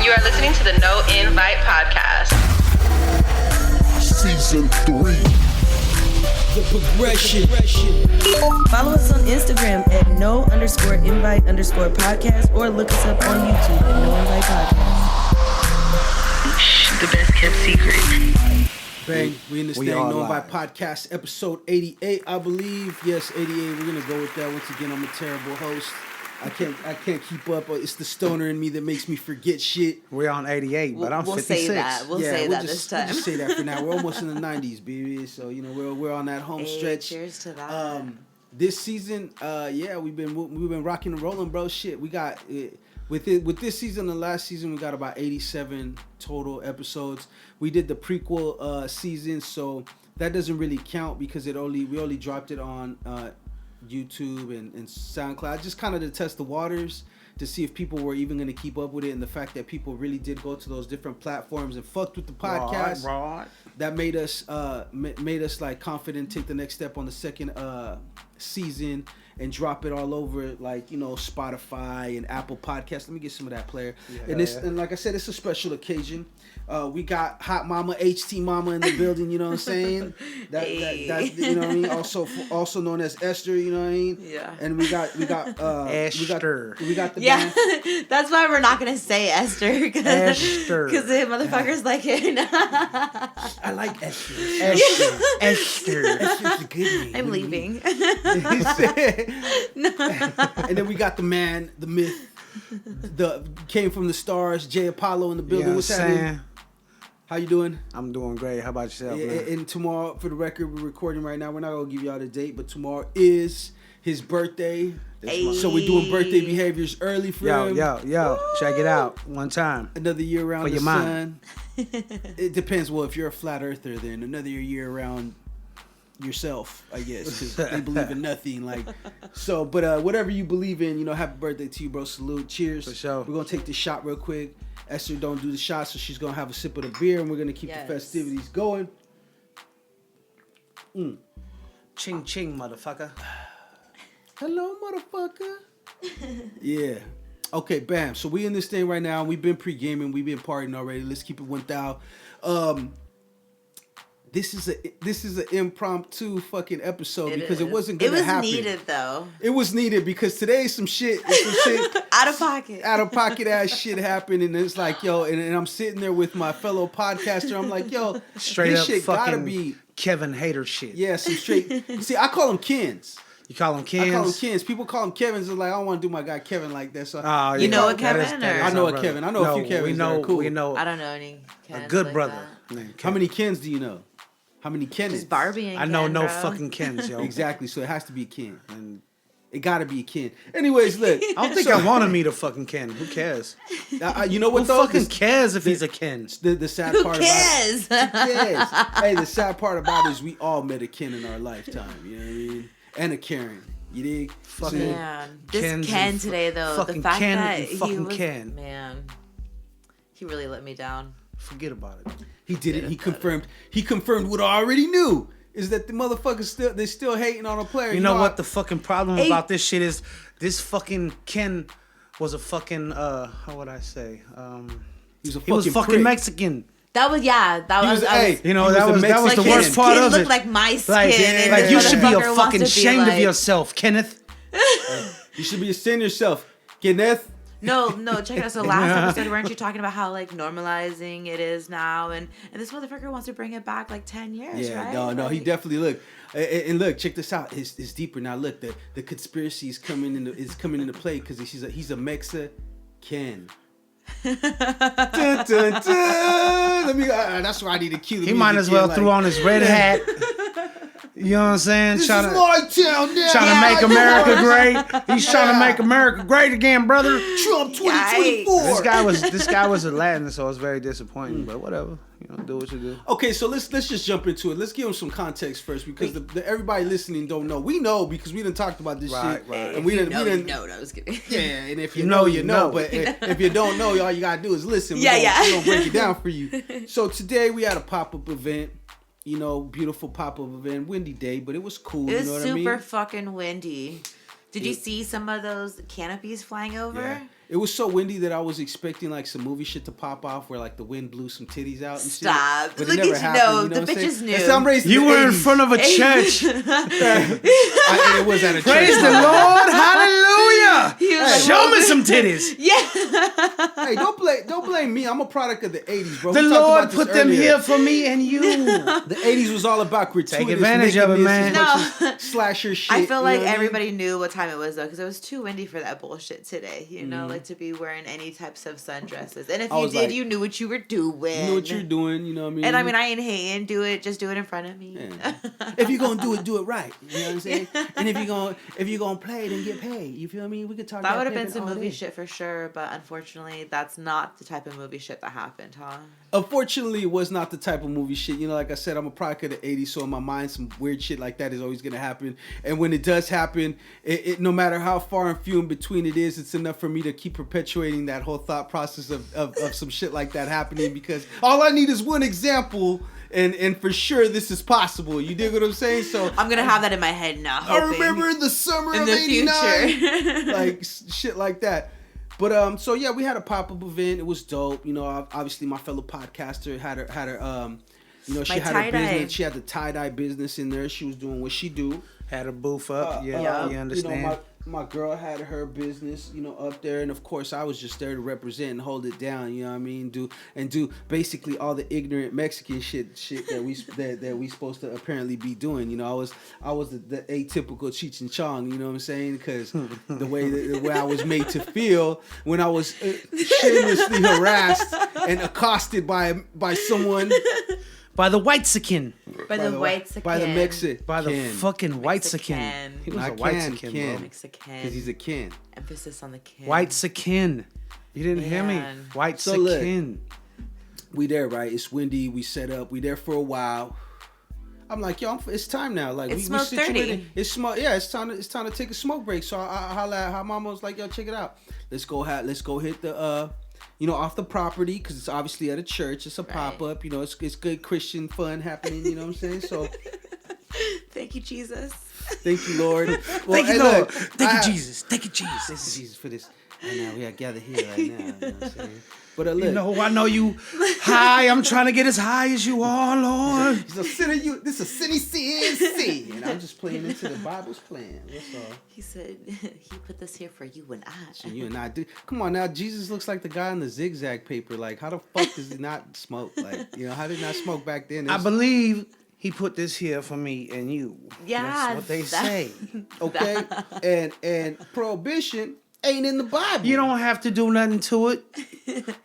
You are listening to the No Invite Podcast. Season 3. The progression. Follow us on Instagram at no_invite_podcast or look us up on YouTube at No Invite Podcast. The best kept secret. Bang, we in this thing, No Invite Podcast, episode 88, I believe. Yes, 88. We're gonna go with that. Once again, I'm a terrible host. I can't keep up. It's the stoner in me that makes me forget shit. We're on 88, but I'm 56. Say that. We'll say that this time. We'll just say that for now. We're almost in the 90s, baby. So we're on that home stretch. Cheers to that. This season, we've been rocking and rolling, bro. Shit, we got with this season and last season, we got about 87 total episodes. We did the prequel season, so that doesn't really count because we only dropped it on YouTube and SoundCloud, just kind of to test the waters to see if people were even going to keep up with it, and the fact that people really did go to those different platforms and fucked with the podcast. Right. That made us like confident, take the next step on the second season and drop it all over, like, Spotify and Apple Podcasts. Let me get some of that, player. And like I said, it's a special occasion. We got Hot Mama, HT Mama in the building, you know what I'm saying? That you know what I mean? Also known as Esther, you know what I mean? Yeah. And we got Esther. We got the Yeah, band. that's why we're not gonna say Esther. Esther. Because the motherfuckers like it. I like Esther. Esther. Esther's a good name. I'm leaving. And then we got the man, the myth, came from the stars, Jay Apollo in the building. Yeah, What's happening? How you doing? I'm doing great. How about yourself, man? And tomorrow, for the record, we're recording right now. We're not gonna give y'all the date, but tomorrow is his birthday. So we're doing birthday behaviors early for him. Yo. Check it out one time. Another year around For the your sun. It depends. Well, if you're a flat earther, then another year around yourself, I guess, because they believe in nothing. But whatever you believe in, happy birthday to you, bro. Salute. Cheers. For sure. We're gonna take this shot real quick. Esther don't do the shot, so she's gonna have a sip of the beer, and we're gonna keep the festivities going. Ching ching, motherfucker. Hello, motherfucker. Yeah. Okay, bam. So we in this thing right now. We've been pre-gaming. We've been partying already. Let's keep it 1,000. This is an impromptu fucking episode because it wasn't gonna happen. It was needed though. It was needed because today some shit out of pocket ass shit happened, and it's like, yo, and I'm sitting there with my fellow podcaster. I'm like, yo, straight this up shit fucking gotta be Kevin Hater shit. Yeah, some straight. See, I call him Kens. You call him Kens? I call him Kens. People call him Kevins. It's like, I don't want to do my guy Kevin like that. So you know a Kevin? I know a Kevin. I know a few Kevins that are cool. We know I don't know any Kens a good like brother. How many Kens do you know? How many Kens? Just Barbie and I know Ken, no bro. fucking Kens, yo. Exactly. So it has to be a Ken. And it got to be a Ken. Anyways, look. I don't think I want to meet a fucking Ken. Who cares? You know what, Who though? fucking cares if he's a Ken? The sad part cares? about it. Who cares? Hey, the sad part about it is we all met a Ken in our lifetime. You know what I mean? And a Karen. You dig? Fucking Man, this Kens Ken today though, fucking the fact Ken that and he fucking was, Ken. man, he really let me down. Forget about it. He did it. He confirmed what I already knew. Is that the motherfuckers still hating on a player? You know what the fucking problem about this shit is? This fucking Ken was a fucking how would I say? He was fucking prick. Mexican. That was that was that was Mexican. the worst part of it. Looked like my skin. Like you should be motherfucker fucking wants to be ashamed of like- yourself, Kenneth. You should be ashamed of yourself, Kenneth. No, check it out. So last episode, weren't you talking about how like normalizing it is now, and this motherfucker wants to bring it back like 10 years, Yeah, right? no, he definitely look. And look, check this out. It's deeper now. Look, the conspiracy is coming into play because he's a Mexican. Dun, dun, dun. That's why I need to cue the He might as well threw on his red hat. You know what I'm saying? This is my town now. Trying to make America great. He's trying to make America great again, brother. Trump 2024. This guy was a Latin, so it's very disappointing. But whatever, do what you do. Okay, so let's just jump into it. Let's give him some context first because everybody listening don't know. We know because we done talked about this shit. Right. And we didn't. No, I was kidding. Yeah, and if you know, you know. But if you don't know, all you gotta do is listen. We're gonna break it down for you. So today we had a pop-up event. Beautiful pop-up event, windy day, but it was cool. It was super fucking windy. Did you see some of those canopies flying over? Yeah. It was so windy that I was expecting like some movie shit to pop off where like the wind blew some titties out and Stop. shit. But Look it never at you. happened, No, you know the what I'm bitches saying? knew. That's how I'm raised You in the were in 80s. front of a church. It was at a church. Praise the Lord. Hallelujah. Show me some titties. Hey, don't blame me. I'm a product of the 80s, bro. The We talked Lord about this put them earlier. here for me and you. The 80s was all about gratuitous Take advantage of it, nakedness man. as much as slasher shit. I feel you like know what I mean? everybody knew what time it was though, because it was too windy for that bullshit today. You know, like to be wearing any types of sundresses. And if I you was did, like, you knew what you were doing. You know what you're doing, you know what I mean? And I mean, I ain't hating. Do it. Just do it in front of me. Yeah. If you're gonna do it right. You know what I'm saying? And if you're gonna play, then get paid. You feel me? We could talk. That would have been pimping some all movie day. shit for sure, but unfortunately, that's not the type of movie shit that happened, huh? Unfortunately, it was not the type of movie shit. You know, like I said, I'm a product of the 80s, so in my mind, some weird shit like that is always gonna happen. And when it does happen, it no matter how far and few in between it is, it's enough for me to keep perpetuating that whole thought process of some shit like that happening, because all I need is one example. And for sure, this is possible. You dig what I'm saying? So I'm gonna have that in my head now. I hoping. remember the summer In of the '89, future. like shit like that. But so yeah, we had a pop-up event. It was dope. You know, obviously my fellow podcaster had her you know, she My had her tie-dye. business. She had the tie-dye business in there. She was doing what she do. Had a booth up. You understand? You know, my girl had her business, you know, up there, and of course I was just there to represent and hold it down. You know what I mean? Do basically all the ignorant Mexican shit that we supposed to apparently be doing. You know, I was the atypical Cheech and Chong. You know what I'm saying? Because the way I was made to feel when I was shamelessly harassed and accosted by someone. By the white-sikin. By the white By the Mexican. By the fucking white-sikin. Mexican. He was Not a white-sikin, Ken. bro. Mexican. Because he's a Ken. Emphasis on the kin. White-sikin. You didn't hear me? Man. White-sikin. We there, right? It's windy. We set up. We there for a while. I'm like, yo, it's time now. Like It's smoke situated. 30. It's smoke. Yeah, it's time to take a smoke break. So I holla at her mama was like, yo, check it out. Let's go hit the you know, off the property, because it's obviously at a church. It's a pop up. You know, it's good Christian fun happening. You know what I'm saying? So Thank you, Jesus. thank you, Lord. Well, Thank you, hey, Lord. look, Thank you, Jesus. Thank you, Thank you, Jesus. Jesus, for this. And now we are gathered here right now. You know what I'm saying? But look. You know, I know you high. I'm trying to get as high as you are, Lord. He's a sinner. This a city sin. And I'm just playing into the Bible's plan. That's all. He said he put this here for you and I. So you and I do. Come on now. Jesus looks like the guy in the zigzag paper. Like, how the fuck does he not smoke? Like, you know, how did he not smoke back then? I believe he put this here for me and you. Yeah, That's what they say. Okay. And prohibition ain't in the Bible. You don't have to do nothing to it.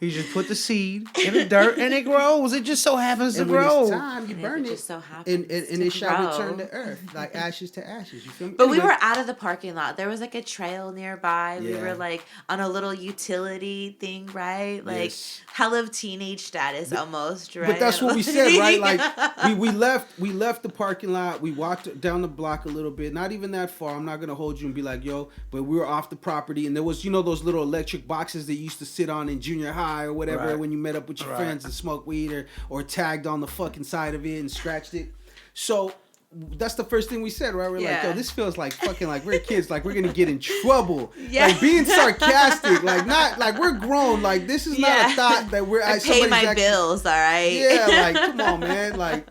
You just put the seed in the dirt and it grows. It just so happens to And when grow. it's time, you And burn it it. just so happens And to it shall grow. return to earth, like ashes to ashes. You feel me? But we Anyway, were out of the parking lot. There was like a trail nearby. We Yeah. were like on a little utility thing, right? Like Yes. hell of teenage status almost, right? But that's what we said, right? Like we left the parking lot. We walked down the block a little bit, not even that far. I'm not gonna hold you and be like, yo, but we were off the property, and there was, you know, those little electric boxes that you used to sit on in junior high or whatever Right. when you met up with your friends and smoked weed or tagged on the fucking side of it and scratched it. So that's the first thing we said, right? We're like, yo, Yeah. this feels like fucking like we're kids, like we're gonna get in trouble. Yeah. Like being sarcastic, like not like we're grown. Like this is not a thought that we're I pay somebody's my actually- bills, all right? Yeah, like come on, man. Like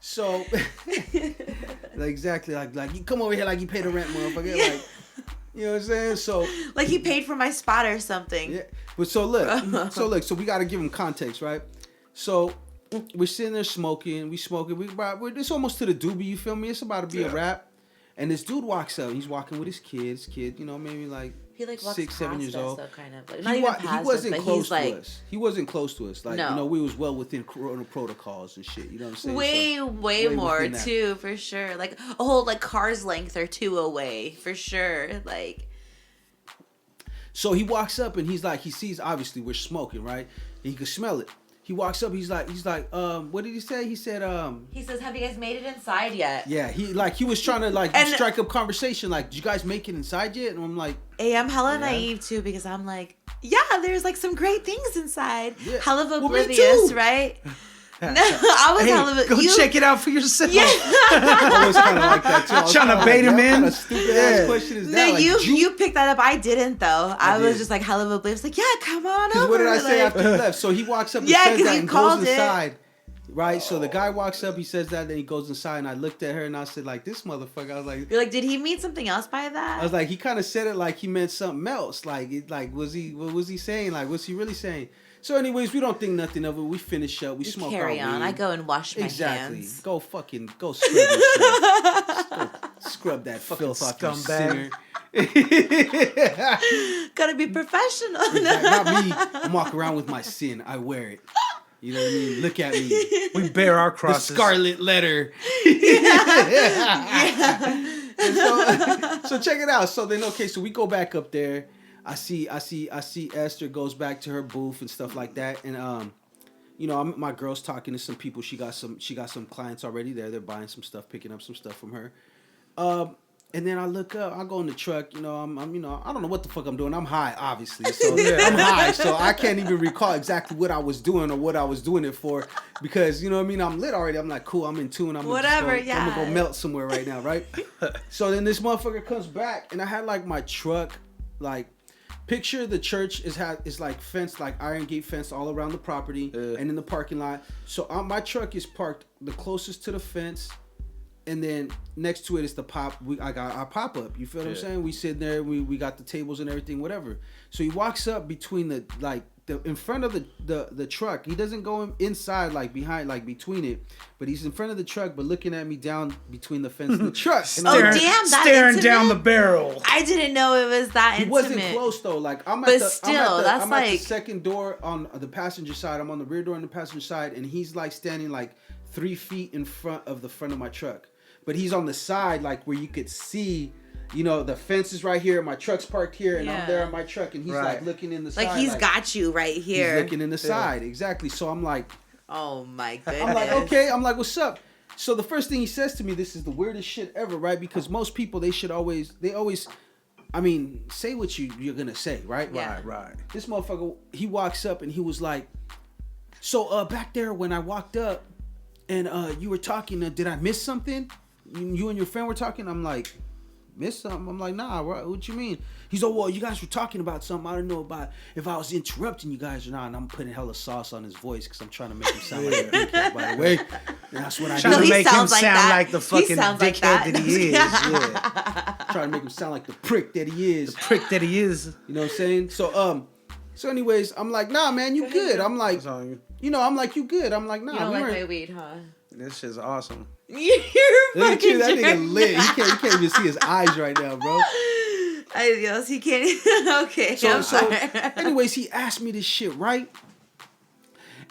so like, exactly like you come over here like you pay the rent, motherfucker. Yeah. Like you know what I'm saying? So Like he paid for my spot or something. yeah. But so look, so we gotta give him context, right? So we're sitting there smoking, we're this almost to the doobie, you feel me? It's about to be a wrap. And this dude walks up, he's walking with his kid, you know, maybe like He like walks 6, 7 past years us, old. though, kind of like not even past he wasn't us, but close he's to like us. He wasn't close to us. Like, No. you know, we was well within corona protocols and shit. You know what I'm saying? way So, way more within that. too, for sure. Like a whole like car's length or two away, for sure. Like So he walks up and he's like, he sees obviously we're smoking, right? He could smell it. He walks up, he's like, what did he say? He said, he says, "Have you guys made it inside yet?" yeah, he was trying to like And- strike up conversation, like, did you guys make it inside yet? And I'm like, Hey, I'm hella Yeah. naive too, because I'm like, yeah, there's like some great things inside. Yeah. Hella Well, me oblivious, too. right? I was Hey, hella. go check it out for yourself. Yeah. I was kind of like that too. I was Trying to kinda bait him what in? kind of stupid ass question is No, that? Like, you picked that up. I didn't though. I was did. just like hella of a I was like, yeah, come on Because over. what did I say like- after he left? So he walks up and Yeah, says 'cause that you and called goes it. inside. Right? So the guy walks up, he says that, then he goes inside, and I looked at her and I said, like, this motherfucker. I was like, You're like, did he mean something else by that? I was like, he kind of said it like he meant something else. Like, what was he saying? Like, what's he really saying? So, anyways, we don't think nothing of it. We finish up. We You smoke carry our on. weed. I go and wash my Exactly. hands. Go scrub yourself. Scrub that filth off your scumbag. sinner. Gotta be professional. Not me. I'm walking around with my sin. I wear it. You know what I mean? Look at me. We bear our The crosses. scarlet letter. And so check it out. So then, okay, so we go back up there. I see Esther goes back to her booth and stuff like that. And you know, my girl's talking to some people. She got some clients already there. They're buying some stuff, picking up some stuff from her. And then I look up, I go in the truck, you know, I'm you know, I don't know what the fuck I'm doing. I'm high, obviously. So I'm high, so I can't even recall exactly what I was doing or what I was doing it for. Because, you know what I mean, I'm lit already. I'm like, cool, I'm in tune. I'm Whatever, I'm gonna go yeah. melt somewhere right now, right? So then this motherfucker comes back and I had like my truck, like, picture the church is like fenced, like iron gate fence all around the property and in the parking lot. So my truck is parked the closest to the fence. And then next to it is the I got our pop up. You feel what I'm saying? We sit there, we got the tables and everything, whatever. So he walks up between in front of the truck. He doesn't go inside, like behind, like between it, but he's in front of the truck, but looking at me down between the fence and the truck. And Oh, I'm like, damn, that staring intimate? down the barrel. I didn't know it was that he intimate. wasn't close though. Like I'm But at the still, I'm that's at the like- second door on the passenger side. I'm on the rear door on the passenger side, and he's like standing like 3 feet in front of my truck. But he's on the side, like where you could see, you know, the fence is right here. My truck's parked here, and I'm there on my truck, and he's like looking in the side. Like he's got you right here. He's looking in the side, exactly. So I'm like, Oh my goodness. I'm like, okay. I'm like, what's up? So the first thing he says to me, this is the weirdest shit ever, right? Because most people, they always, I mean, say what you're gonna say, right? Yeah. Right. This motherfucker, he walks up and he was like, so back there when I walked up and you were talking, did I miss something? You and your friend were talking. I'm like, miss something? I'm like, nah, what you mean? He's like, well, you guys were talking about something. I don't know about if I was interrupting you guys or not. And I'm putting hella sauce on his voice because I'm trying to make him sound like a dickhead, by the way. And that's what I Trying do. to he make him sounds like sound that. like the He fucking sounds like dickhead that. that he is. Yeah. Trying to make him sound like the prick that he is. Prick that he is. You know what I'm saying? So anyways, I'm like, nah, man, you good. I'm like, It's on you. you know, I'm like, you good. I'm like, nah, You don't we like weren't. my weed, huh? This shit's awesome. You're Look at you, fucking that nigga jerk. lit. You can't even see his eyes right now, bro. Yes, he can't. Okay. So I'm sorry. anyways, he asked me this shit, right?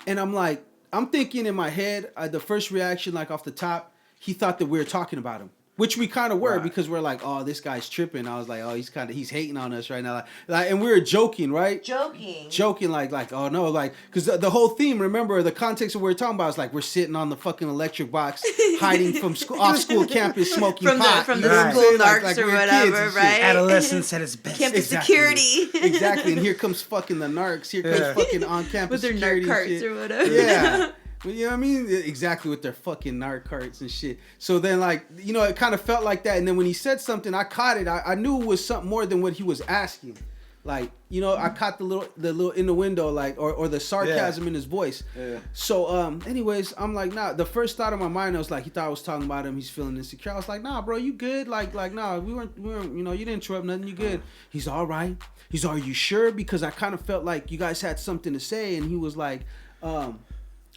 And I'm like, I'm thinking in my head, the first reaction, like off the top, he thought that we were talking about him. Which we kind of were Right. because we're like, oh, this guy's tripping. I was like, oh, he's hating on us right now. Like, and we were joking, right? Joking, like, oh no, like, because the whole theme, remember, the context of what we're talking about is like, we're sitting on the fucking electric box, hiding from off school campus, smoking pot. from you the know what I'm school saying? narcs or we're kids whatever, and shit. right? Adolescence at its best. Campus Exactly. security. Exactly, and here comes fucking the narcs. Here comes fucking on campus With their security narc and shit. carts or whatever. Yeah. But you know what I mean? Exactly, with their fucking narc carts and shit. So then, like, you know, it kind of felt like that. And then when he said something, I caught it. I knew it was something more than what he was asking. Like, you know, I caught the little in the window, like, or the sarcasm in his voice. Yeah. So, anyways, I'm like, nah. The first thought in my mind, I was like, he thought I was talking about him. He's feeling insecure. I was like, nah, bro, you good? Like, nah, we weren't, you know, you didn't interrupt nothing. You good? He's all right. He's, are you sure? Because I kind of felt like you guys had something to say. And he was like,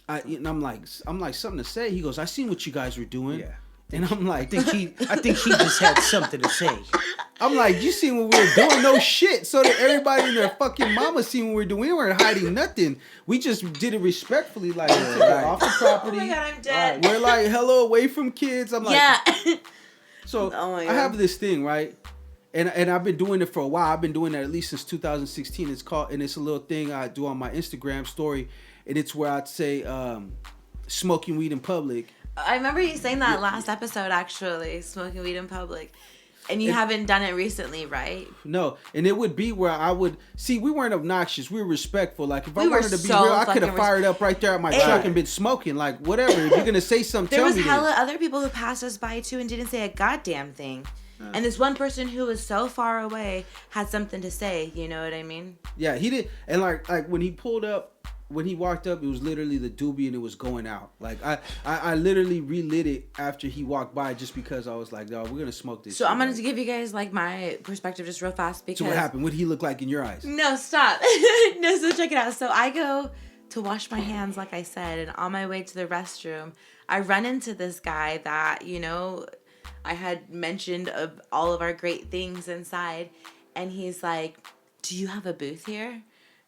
and I'm like, something to say. He goes, I seen what you guys were doing. Yeah. And I'm like, I think he just had something to say. I'm like, you seen what we were doing? No shit. So that everybody and their fucking mama seen what we were doing. We weren't hiding nothing. We just did it respectfully. Like, we took it off the property. Oh my God, I'm dead. We're like, hello, away from kids. I'm like, Yeah. So Oh my I God. have this thing, right? And I've been doing it for a while. I've been doing that at least since 2016. It's called, and it's a little thing I do on my Instagram story. And it's where I'd say, smoking weed in public. I remember you saying that last episode, actually, smoking weed in public. And you haven't done it recently, right? No, and it would be where I would see. We weren't obnoxious. We were respectful. Like if I We were wanted to be so real, I could have fucking fired up right there at my truck and been smoking. Like whatever. If you're gonna say something, There tell was me. hella other people who passed us by too and didn't say a goddamn thing. And this one person who was so far away had something to say. You know what I mean? Yeah, he did. And like when he pulled up. When he walked up, it was literally the doobie and it was going out. Like I literally relit it after he walked by just because I was like, "Dog, we're gonna smoke this." So shit, I'm gonna like. give you guys like my perspective just real fast because. So what happened? What did he look like in your eyes? No, stop. No, so check it out. So I go to wash my hands, like I said, and on my way to the restroom, I run into this guy that, you know, I had mentioned of all of our great things inside, and he's like, "Do you have a booth here?"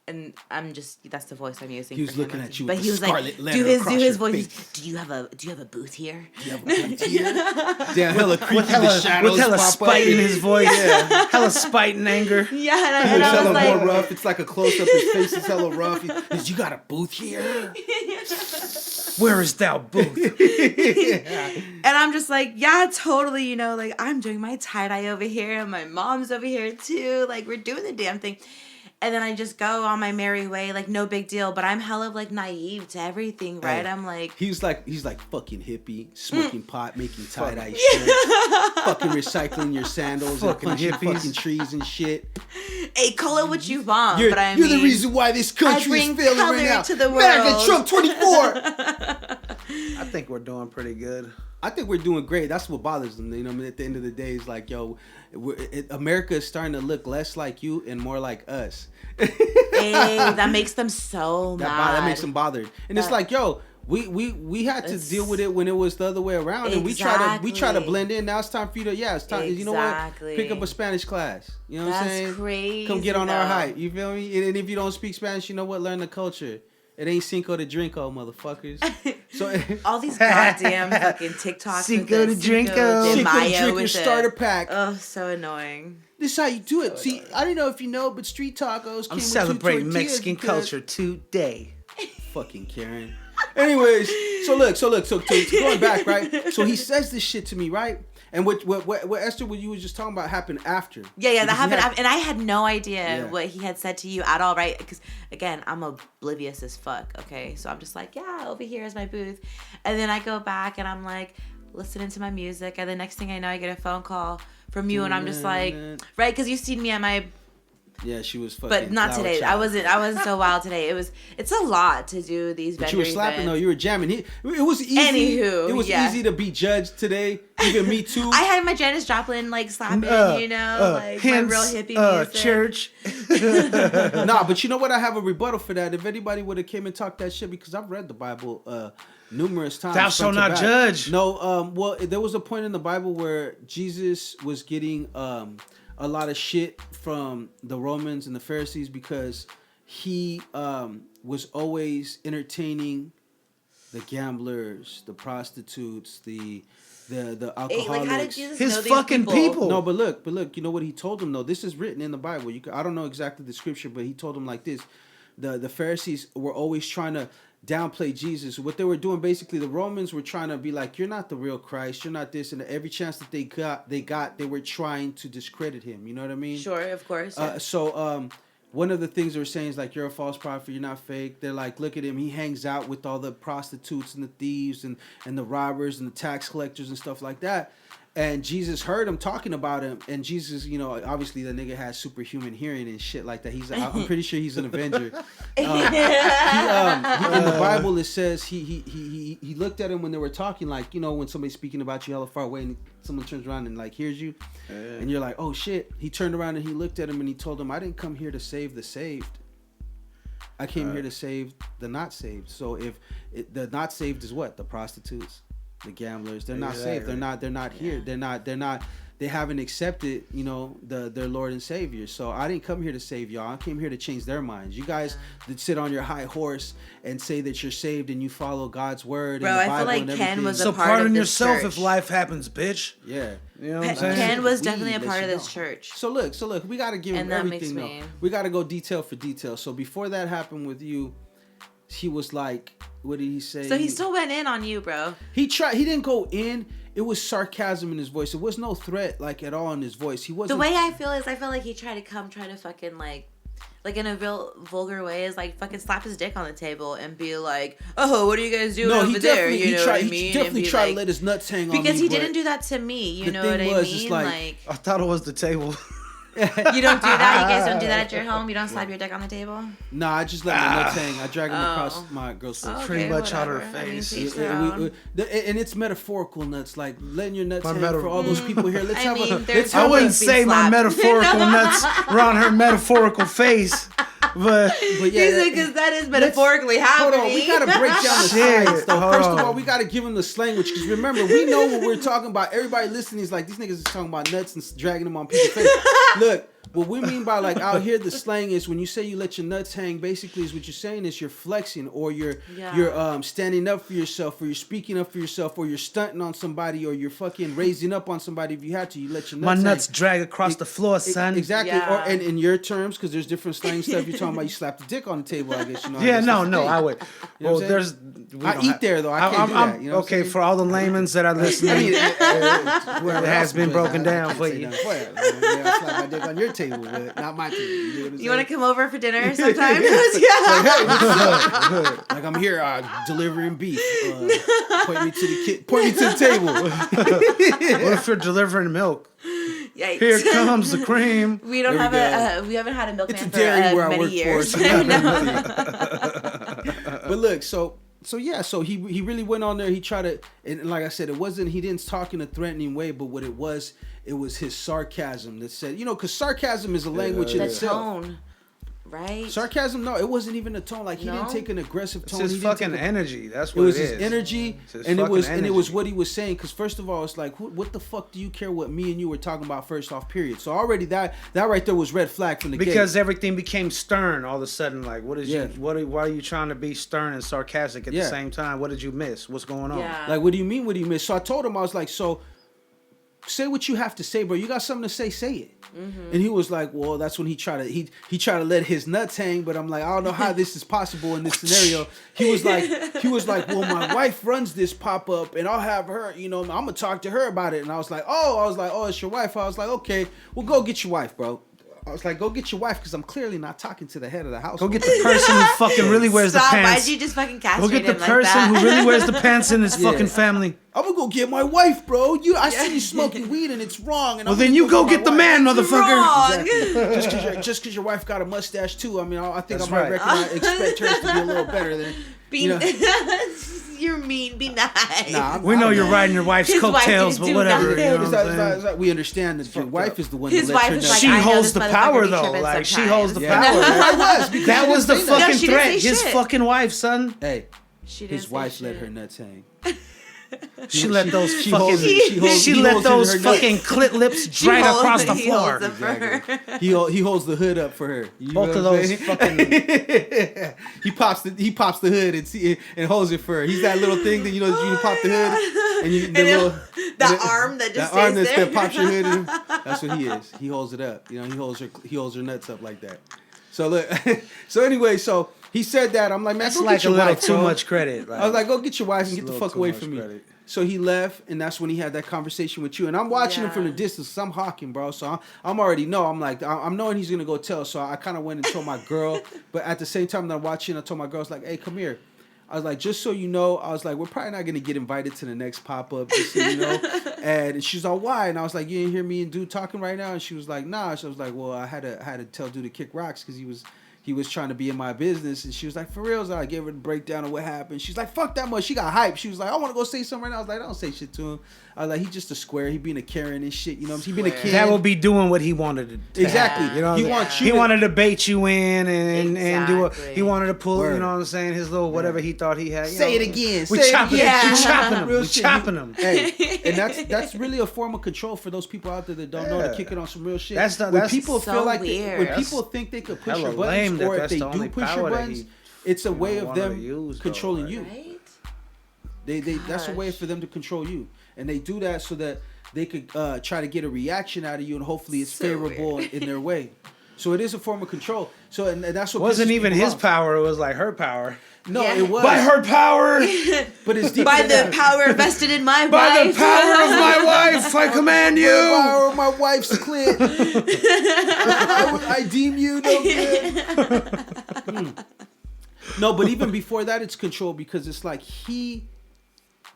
And I'm just, that's the voice I'm using. He was for him. looking at you But with he the was scarlet like, letter do his across your voice. face. Do you have a booth here? Do you have a booth here? Damn, hella creepy. With hella, the shadows with hella pop spite up. in his voice. Yeah. Hella spite and anger. Yeah, He and was I was hella like, more rough. It's like a close up. His face is hella rough. You got a booth here? Where is thou booth? and I'm just like, yeah, totally, you know, like I'm doing my tie-dye over here and my mom's over here too. Like we're doing the damn thing. And then I just go on my merry way, like no big deal. But I'm hella like naive to everything, right? Hey, I'm like, he's like fucking hippie, smoking pot, making tie-dye shit, fucking recycling your sandals Fucking and punching hippies. fucking trees and shit. hey, call it what you want. You're, but I you're mean, the reason why this country is bring failing color right now. to the America, world. Trump 24. I think we're doing pretty good. I think we're doing great. That's what bothers them. You know, I mean, at the end of the day, it's like, yo, America is starting to look less like you and more like us. hey, that makes them so mad. That makes them bothered. And it's like, yo, we had to deal with it when it was the other way around, and we try to blend in. Now it's time for you to it's time. You know what? Pick up a Spanish class. You know what I'm saying? Crazy. Come get on our hype. You feel me? And if you don't speak Spanish, you know what? Learn the culture. It ain't Cinco de Drinko, motherfuckers. So all these goddamn fucking TikToks. Cinco de Drinko. de Cinco de Mayo Drink with your the starter pack. Oh, so annoying. This is how you do it. See, I don't know if you know, but street tacos. I'm came celebrating with 2 tortillas Mexican because- culture today. Fucking Karen. Anyways, so going back, right? So he says this shit to me, right? And what Esther, what you was just talking about happened after. Yeah, that happened. And I had no idea Yeah. what he had said to you at all, right? Because, again, I'm oblivious as fuck, okay? So I'm just like, yeah, over here is my booth. And then I go back and I'm like listening to my music. And the next thing I know, I get a phone call from you. And I'm just like, right? Because you've seen me at my... Yeah, she was fucking. But not today. child. I wasn't so wild today. It's a lot to do these But vendor you were slapping events. though. You were jamming. It was easy. Anywho, it was yeah. easy to be judged today. Even me too. I had my Janis Joplin like slapping, you know, like hence, my real hippie music. Church. Nah, but you know what? I have a rebuttal for that. If anybody would have came and talked that shit, because I've read the Bible numerous times. Thou shalt front not to back. judge. No, well, there was a point in the Bible where Jesus was getting a lot of shit from the Romans and the Pharisees because he was always entertaining the gamblers, the prostitutes, the alcoholics. Hey, like, how did Jesus His know these fucking people. No, but look, you know what he told them though? This is written in the Bible. I don't know exactly the scripture, but he told them like this. The Pharisees were always trying to downplay Jesus. What they were doing, basically, the Romans were trying to be like, you're not the real Christ, you're not this, and every chance that they were trying to discredit him. You know what I mean? Sure, of course. Yeah. So one of the things they were saying is like, you're a false prophet, you're not fake. They're like, look at him, he hangs out with all the prostitutes and the thieves and the robbers and the tax collectors and stuff like that. And Jesus heard him talking about him, and Jesus, you know, obviously the nigga has superhuman hearing and shit like that. I'm pretty sure he's an Avenger. In the Bible, it says he looked at him when they were talking, like, you know, when somebody's speaking about you hella far away, and someone turns around and like hears you, and you're like, oh shit. He turned around and he looked at him and he told him, I didn't come here to save the saved. I came here to save the not saved. So the not saved is what? The prostitutes. The gamblers, they're not saved. They're not here. They haven't accepted, you know, their Lord and Savior. So I didn't come here to save y'all. I came here to change their minds. You guys that sit on your high horse and say that you're saved and you follow God's word. Bro, and the I feel Bible like and Ken everything. was a So part pardon of this yourself church. if life happens, bitch. Yeah. You know what I'm saying? Ken was We definitely a let part you of this know. church. So look, we got to give him And that makes everything me- though. We got to go detail for detail. So before that happened with you, he was like, what did he say? So he still went in on you, bro. He tried. He didn't go in. it was sarcasm in his voice. It was no threat like at all in his voice. He wasn't. The way I feel is I feel like he try to fucking like in a real vulgar way is like fucking slap his dick on the table and be like, oh, what are you guys doing over there? You know what I mean? He definitely tried to let his nuts hang on me. Because he didn't do that to me. You know what I mean? Like, I thought it was the table. you don't do that? You guys don't do that at your home? You don't slap your dick on the table? Nah, I just let my nuts hang. I drag them across my girl's face. Okay, Pretty much whatever. on her I mean, face. to each their own. And it's metaphorical nuts, like letting your nuts hang for all those people here. Let's have a. there's I wouldn't being say my slapped. metaphorical nuts were on her metaphorical face, but yeah, because that is metaphorically hold happening. on, we gotta break down the Shit, science. Though. hold First of on. all, we gotta give them the slang, which because remember, we know what we're talking about. Everybody listening is like, these niggas is talking about nuts and dragging them on people's face. Look. What we mean by like out here, the slang is when you say you let your nuts hang. Basically, is what you're saying is you're flexing, or you're standing up for yourself, or you're speaking up for yourself, or you're stunting on somebody, or you're fucking raising up on somebody. If you had to, you let your nuts. my hang. nuts drag across the floor, son. Exactly, Yeah. or and in your terms, because there's different slang stuff. You're talking about you slap the dick on the table. I guess you know. Yeah, that's no, the no, thing. I would. You know Well, what I'm there's. I eat there though. I can't do that. You know what I'm okay, saying? for all the layman's that are listening, it has been broken down for you. I slap my dick on your table, but not my table. You want to come over for dinner sometime? Like, Yeah. hey, what's up? Like I'm here delivering beef. Point me to the table. What if you're delivering milk? Yikes. Here comes the cream. We don't There we have we haven't had a milkman It's a for dairy where I many work years. for. But look, so he really went on there. He tried to, and like I said, he didn't talk in a threatening way, but what it was his sarcasm that said, because sarcasm is a language in The itself. tone, right? Sarcasm, no, it wasn't even a tone. Like he didn't take an aggressive It's tone. his He didn't fucking take a- energy. That's It what was it his is. energy, It's his and it was fucking energy. what he was saying. Because first of all, it's like, what the fuck do you care what me and you were talking about first off? Period. So already that right there was red flag from the gate. Because everything became stern all of a sudden. Like, what is Yeah. why are you trying to be stern and sarcastic at Yeah. the same time? What did you miss? What's going on? Yeah. Like, what do you mean? What do you miss? So I told him, I was like, so say what you have to say, bro. You got something to say it. Mm-hmm. And he was like, well, that's when he tried to let his nuts hang. But I'm like, I don't know how this is possible in this scenario. He was like, well, my wife runs this pop up, and I'll have her. I'm gonna talk to her about it. And I was like, oh, it's your wife. I was like, okay, well, go get your wife, bro. I was like, go get your wife, because I'm clearly not talking to the head of the house. Go get the person who fucking really wears Stop! the pants. Why'd you just fucking castrate Go get the him like person that? who really wears the pants in his Yeah. fucking family. I'm gonna go get my wife, bro. I see you smoking weed and it's wrong. And Well, I'm then gonna you go my get the wife. man, motherfucker. Wrong. Exactly. Just because your wife got a mustache too. I mean, I think That's I might right. expect hers to be a little better than. You're mean. Be nice. Nah, We know you're riding your wife's His wife coattails, didn't but do whatever. nothing. You know what I'm saying? We understand that your wife is the one. His that lets wife her is know. like, She I know holds this the power, motherfucker be though. tripping Like, she sometimes. holds the Yeah. power. I was because That she was the didn't say fucking she didn't threat. say His shit. fucking wife, son. Hey, She didn't his say wife let shit. her nuts hang. She let those She fucking. holds it. She he let holds it in those her nuts. fucking clit lips She drag holds across it- the he floor. holds it for her. He holds the hood up for her. You know Both what of I'm those saying? fucking. he pops the hood and holds it for her. He's that little thing that you pop the hood and you Arm that just arm stays that there. pops your hood in. That's what he is. He holds it up. He holds her nuts up like that. So look. So he said that. I'm like, man, That's go like get your a little wife, too bro. much credit. I was like, go get your wife and It's get a the little fuck too away much from me. credit. So he left, and that's when he had that conversation with you. And I'm watching him from the Yeah. distance. 'Cause I'm hawking, bro. So I'm already know. I'm like, I'm knowing he's gonna go tell. So I kind of went and told my girl. But at the same time that I'm watching, I told my girl, I was like, hey, come here. I was like, just so you know, I was like, we're probably not gonna get invited to the next pop up, just so you know. And she's like, why? And I was like, you didn't hear me and dude talking right now? And she was like, nah. So I was like, well, I had to tell dude to kick rocks because he was trying to be in my business. And she was like, for real? So I gave her the breakdown of what happened. She's like, fuck that much. She got hyped. She was like, I want to go say something right now. I was like, don't say shit to him. I was like, he's just a square. He being a Karen and shit. You know what I'm saying? He being a kid. That will be doing what he wanted to Exactly. happen, you know, He wants you he to- wanted to bait you in and do Exactly. he wanted to pull, Word. you know what I'm saying, his little whatever he thought he had. You Say know, it again. We Say it chopping again. him. We Yeah. chopping him. Real We shit. chopping him. Hey, and that's really a form of control for those people out there that don't know to kick it on some real shit. That's the- when that's people so feel like weird. when That's people think they could push hella your lame buttons, that or if that's they the do only push your power that buttons, he, it's a you way know, of wanted them to use, though, controlling like- you. Right? That's a way Gosh. for them to control you, and they do that so that they could try to get a reaction out of you, and hopefully it's So favorable weird. in their way. So it is a form of control. So and that's what It wasn't pisses even people his off. power. It was like her power. No, Yeah. it was By her power. But it's deeper By than the that. power vested in my By wife. the power of my wife, I command By the you. power of my wife's clit. I deem you no good. No, but even before that, it's control because it's like he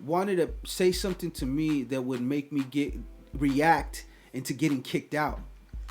wanted to say something to me that would make me react into getting kicked out.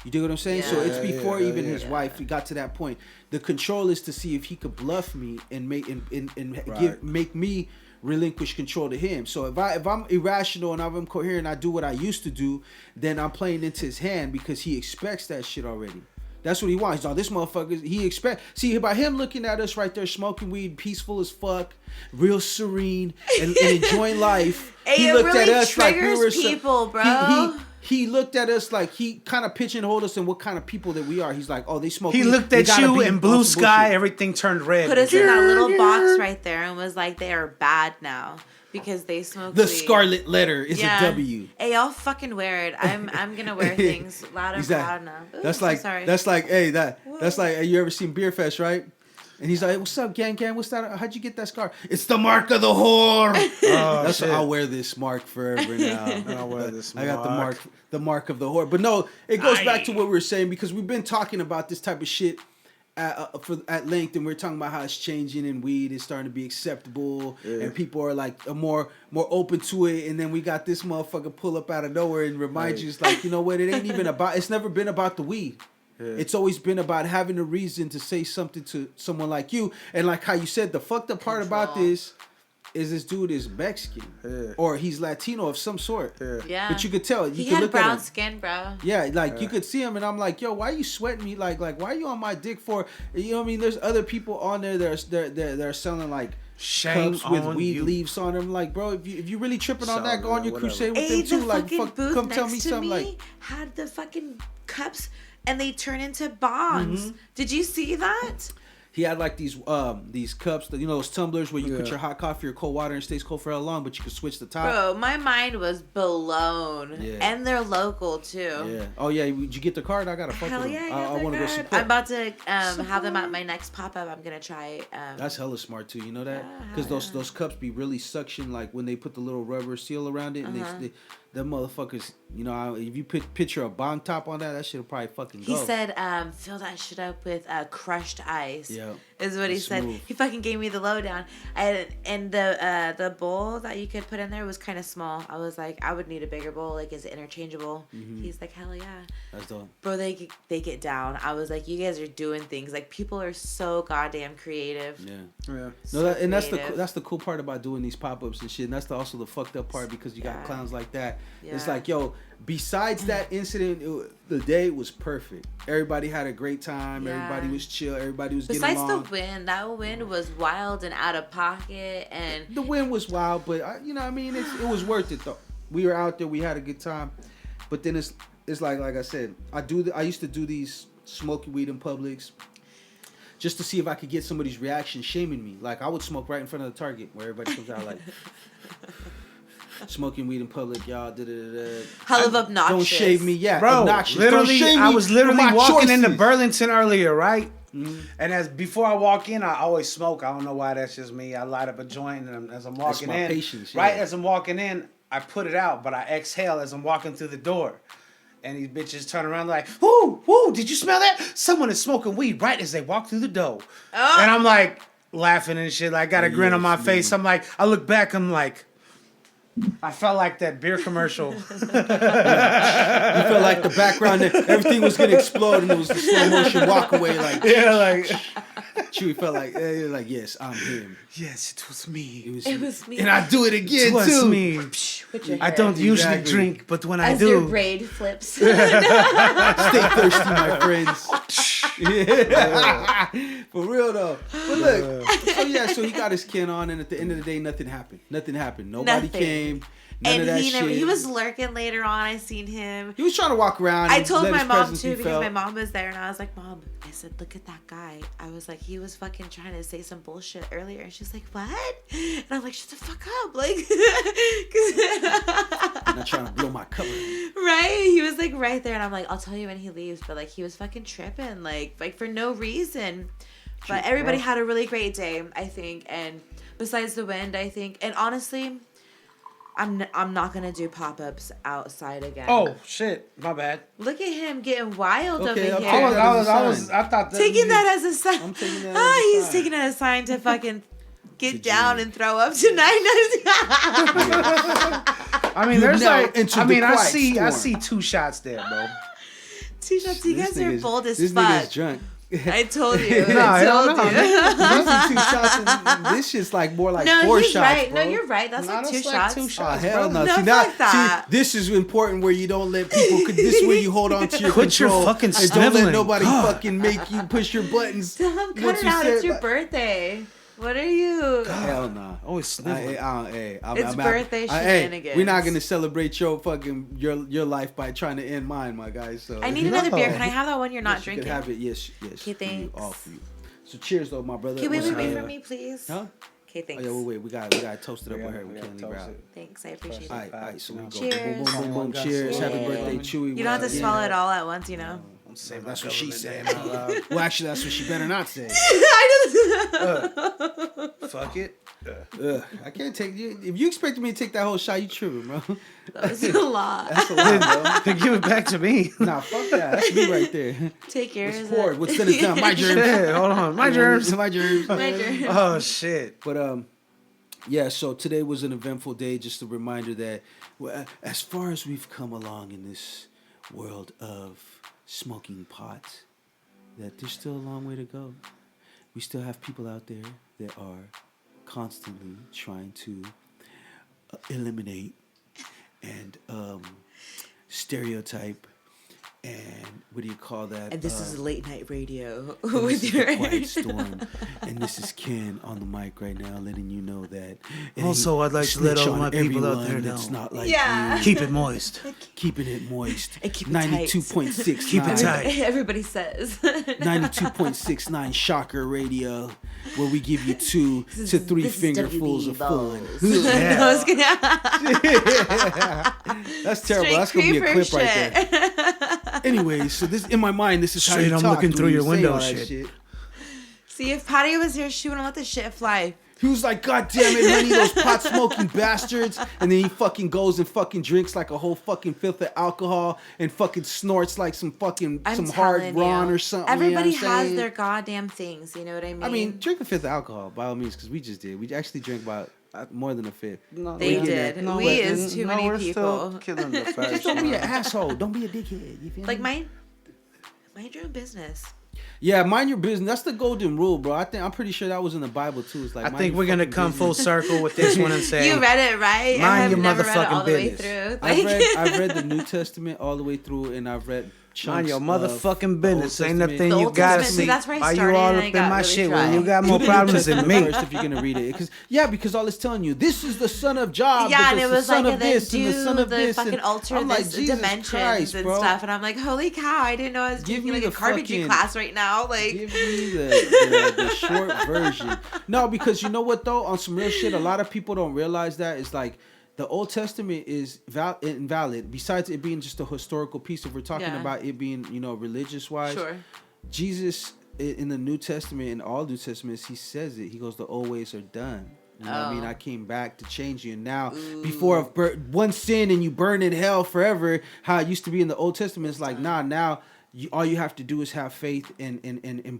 You do what I'm saying? So it's before even his wife got to that point. The control is to see if he could bluff me and make me relinquish control to him. So if I'm irrational and I'm incoherent, I do what I used to do, then I'm playing into his hand because he expects that shit already. That's what he wants. He's this motherfucker, he expect. See, by him looking at us right there, smoking weed, peaceful as fuck, real serene, and enjoying life. Hey, he it looked really at us like we triggers were people, bro. He looked at us like he kind of pigeonholed us in what kind of people that we are. He's like, oh, they smoke. He weed. looked They at gotta you be in blue on some sky. bullshit. Everything turned red. Put us in that little box right there and was like, they are bad now because they smoke The weed. scarlet letter is a W. Hey, y'all fucking wear it. I'm gonna wear things loud and proud now. Ooh, That's I'm like sorry. that's like hey that's like you ever seen Beer Fest, right? And he's like, "What's up, gang? What's that? How'd you get that scar? It's the mark of the whore." That's shit. I'll wear this mark forever now. I'll wear this I got mark. the mark of the whore. But no, it goes back to what we were saying because we've been talking about this type of shit at length, and we're talking about how it's changing and weed is starting to be acceptable, and people are like more open to it. And then we got this motherfucker pull up out of nowhere and remind you, it's like, you know what? It ain't even about. It's never been about the weed. Yeah. It's always been about having a reason to say something to someone like you. And like how you said, the fucked up part about this is dude is Mexican or he's Latino of some sort. Yeah. But you could tell. He could had look brown at him. skin, bro. Yeah, like you could see him, and I'm like, yo, why are you sweating me? Like why are you on my dick for? You know what I mean? There's other people on there that are selling like Shame cups with on weed you. leaves on them. Like, bro, if you really tripping on that, go on your whatever. crusade with Hey, them the too. Like, fucking fuck, booth come next tell me to something. me Like, had the fucking cups and they turn into bombs. Did you see that? he had like these cups, that, you know, those tumblers where you put your hot coffee or cold water and it stays cold for how long, but you can switch the top. Bro, my mind was blown. Yeah. And they're local too. Yeah. Oh yeah. Did you get the card? I gotta fuck Hell with yeah, them. I I want to go support. support. I'm about to have them at my next pop up. I'm gonna try. That's hella smart too. You know that? Yeah, Because those cups be really suction. Like when they put the little rubber seal around it, and they them motherfuckers. You know, if you picture a bong top on that shit'll probably fucking go. He said, fill that shit up with crushed ice. Yeah. Is what he It's said. smooth. He fucking gave me the lowdown. And the bowl that you could put in there was kind of small. I was like, I would need a bigger bowl. Like, is it interchangeable? He's like, hell yeah. That's dope. Bro, they get down. I was like, you guys are doing things. Like, people are so goddamn creative. Yeah. Yeah. No, and creative. that's the cool part about doing these pop-ups and shit. And that's also the fucked up part because you got Yeah. clowns like that. It's Yeah. like, yo, besides that incident, the day was perfect. Everybody had a great time. Yeah. Everybody was chill. Everybody was Besides getting the along. wind, that wind was wild and out of pocket. And The wind was wild, but you know what I mean? It was worth it though. We were out there. We had a good time. But then it's like I said, I used to do these smoking weed in Publix just to see if I could get somebody's reaction shaming me. Like I would smoke right in front of the Target where everybody comes out like smoking weed in public, y'all. hell of obnoxious. Don't shave me, yeah, Bro, obnoxious. literally, Don't shave me I was literally for my walking into choices. Burlington earlier, right? And before I walk in, I always smoke. I don't know why, that's just me. I light up a joint, and as I'm walking my in, patience, right yeah. as I'm walking in, I put it out, but I exhale as I'm walking through the door. And these bitches turn around like, whoo, did you smell that? Someone is smoking weed right as they walk through the door. And I'm like laughing and shit. Like, got a grin on my face. I'm like, I look back, I'm like, I felt like that beer commercial. You felt like the background, everything was gonna explode, and it was the slow motion walk away. Like, Yeah, like, Chewy felt like, yes, I'm him. yes, it was me. It was me. and I do it again It was too. me. With your I hair. don't usually Exactly. drink, but when I As your do, braid flips. Stay thirsty, my friends. Yeah. For real though. But look, so he got his kin on, and at the end of the day, nothing happened. Nobody Nothing. came. None of And that he shit. he was lurking later on. I seen him. He was trying to walk around. I and told let my his mom presence too be because felt. my mom was there, and I was like, Mom, I said, look at that guy. I was like, he was fucking trying to say some bullshit earlier, and she's like, what? And I'm like, shut the fuck up, like. not trying to blow my cover. Right? He was like right there, and I'm like, I'll tell you when he leaves. But like, he was fucking tripping, like for no reason. But everybody had a really great day, I think. And besides the wind, I think, and honestly, I'm not gonna do pop-ups outside again. Oh shit, my bad. Look at him getting wild Okay, over okay. here. I thought that Taking that as a sign. I'm taking that as a He's sign. taking it as a sign to fucking get To down drink. and throw up tonight. I mean, You there's now like, entered I mean, the I quiet see storm. 2 shots there, bro. Two shots. You guys are bold as this fuck. nigga's drunk. I told you. No, I hell told no, you. These 2 shots, and this shit's like more like No, 4 he's shots, right. bro. No, you're right. That's like 2 shots. 2 Oh shots, hell bro. no! No, See, fuck that. see, this is important where you don't let people. This is where you hold on to your Quit your control fucking and don't sniveling. let nobody God. fucking make you push your buttons. Tom, cut once it you out. said, It's your like- birthday. What are you? Hell no! Always sniveling. It's birthday shenanigans. We're not gonna celebrate your fucking your life by trying to end mine, my guy. So I need another beer. Can I have that one you're not yes, drinking? You can have it. Yes. Okay, for you, thanks. all for you. So cheers, though, my brother. Okay, wait What's, for me, please. Huh? Okay, Oh thanks. yeah, wait. We got toasted up We with gotta- her. We we can't leave gotta her toast out. it. Thanks, I appreciate All it. right, so we go. Cheers. Boom, boom, boom, boom. Cheers. Cheers. Happy Yay. birthday, Chewy. You don't have to Yeah. swallow it all at once, you know. I'm saying That's my what she government said. name out loud. Well, actually, that's what she better not say. Fuck it. Ugh, I can't take you. If you expected me to take that whole shot, you tripping, bro. That was a lot. That's a lot, bro. Then give it back to me. Nah, fuck that. That's me right there. Take yours. What's forward? What's in the time? My germs. Shit, hold on. My germs. My germs. My germs. Oh shit. But yeah. So today was an eventful day. Just a reminder that as far as we've come along in this world of smoking pot, that there's still a long way to go. We still have people out there that are constantly trying to eliminate and stereotype and what do you call that? And this is late night radio and with this is your the Quiet Storm, and this is Ken on the mic right now, letting you know that. it Also, ain't I'd like to let snitch all on my people out everyone there that's know. not like Yeah. you. Keep it moist. Keeping it moist. And keep it tight. 92.6. Keep it tight. Everybody says. 92.69 Shocker Radio, where we give you 2 to 3 this is fingerfuls WB of fun. balls. No, I was gonna- That's terrible. Straight That's gonna be a creeper clip right there. Anyway, so this in my mind, this is how Straight, you I'm talk looking when through you your say window all that shit. See, if Patty was here, she wouldn't let this shit fly. He was like, God damn it, honey, those pot smoking bastards. And then he fucking goes and fucking drinks like a whole fucking fifth of alcohol and fucking snorts like some fucking I'm some hard telling Ron you. or something. Everybody you know what I'm has saying? their goddamn things. You know what I mean? I mean, drink a fifth of alcohol by all means, because we just did. We actually drank about more than a fifth. No, They we did. No, we but- is too many we're people. still killing the facts. Just don't be an asshole. Don't be a dickhead. You feel Like me? mind your own business. Yeah, mind your business. That's the golden rule, bro. I'm pretty sure that was in the Bible too. It's like I mind think your we're gonna fucking come full business. circle with this one and say You read it right. Mind I have your never read it all motherfucking the way business. through. I've read the New Testament all the way through, and I've read mind chunks your of motherfucking the Old business. Ain't Testament. nothing The you Old gotta Testament, see. see, that's where I Why you started all and up I in got my really shit dry. when you got Do more the New problems than Testament me? first if you're gonna read it, because all it's telling you, this is the son of Job. Yeah, but and this it is the was son like, of and then this and the son do of the this. fucking and alter I'm like, this Jesus dimensions Christ, and bro. stuff. And I'm like, holy cow, I didn't know I was Give taking me like a the carpentry fucking- class right now. Like, Give me the short version. No, because you know what though, on some real shit, a lot of people don't realize that it's like the Old Testament is invalid. Besides it being just a historical piece, if we're talking Yeah. about it being, religious wise, sure. Jesus in the New Testament, in all New Testaments, he says it. He goes, "The old ways are done." You know what I mean? I came back to change you. And now, before one sin and you burn in hell forever, how it used to be in the Old Testament, it's like, nah, now all you have to do is have faith and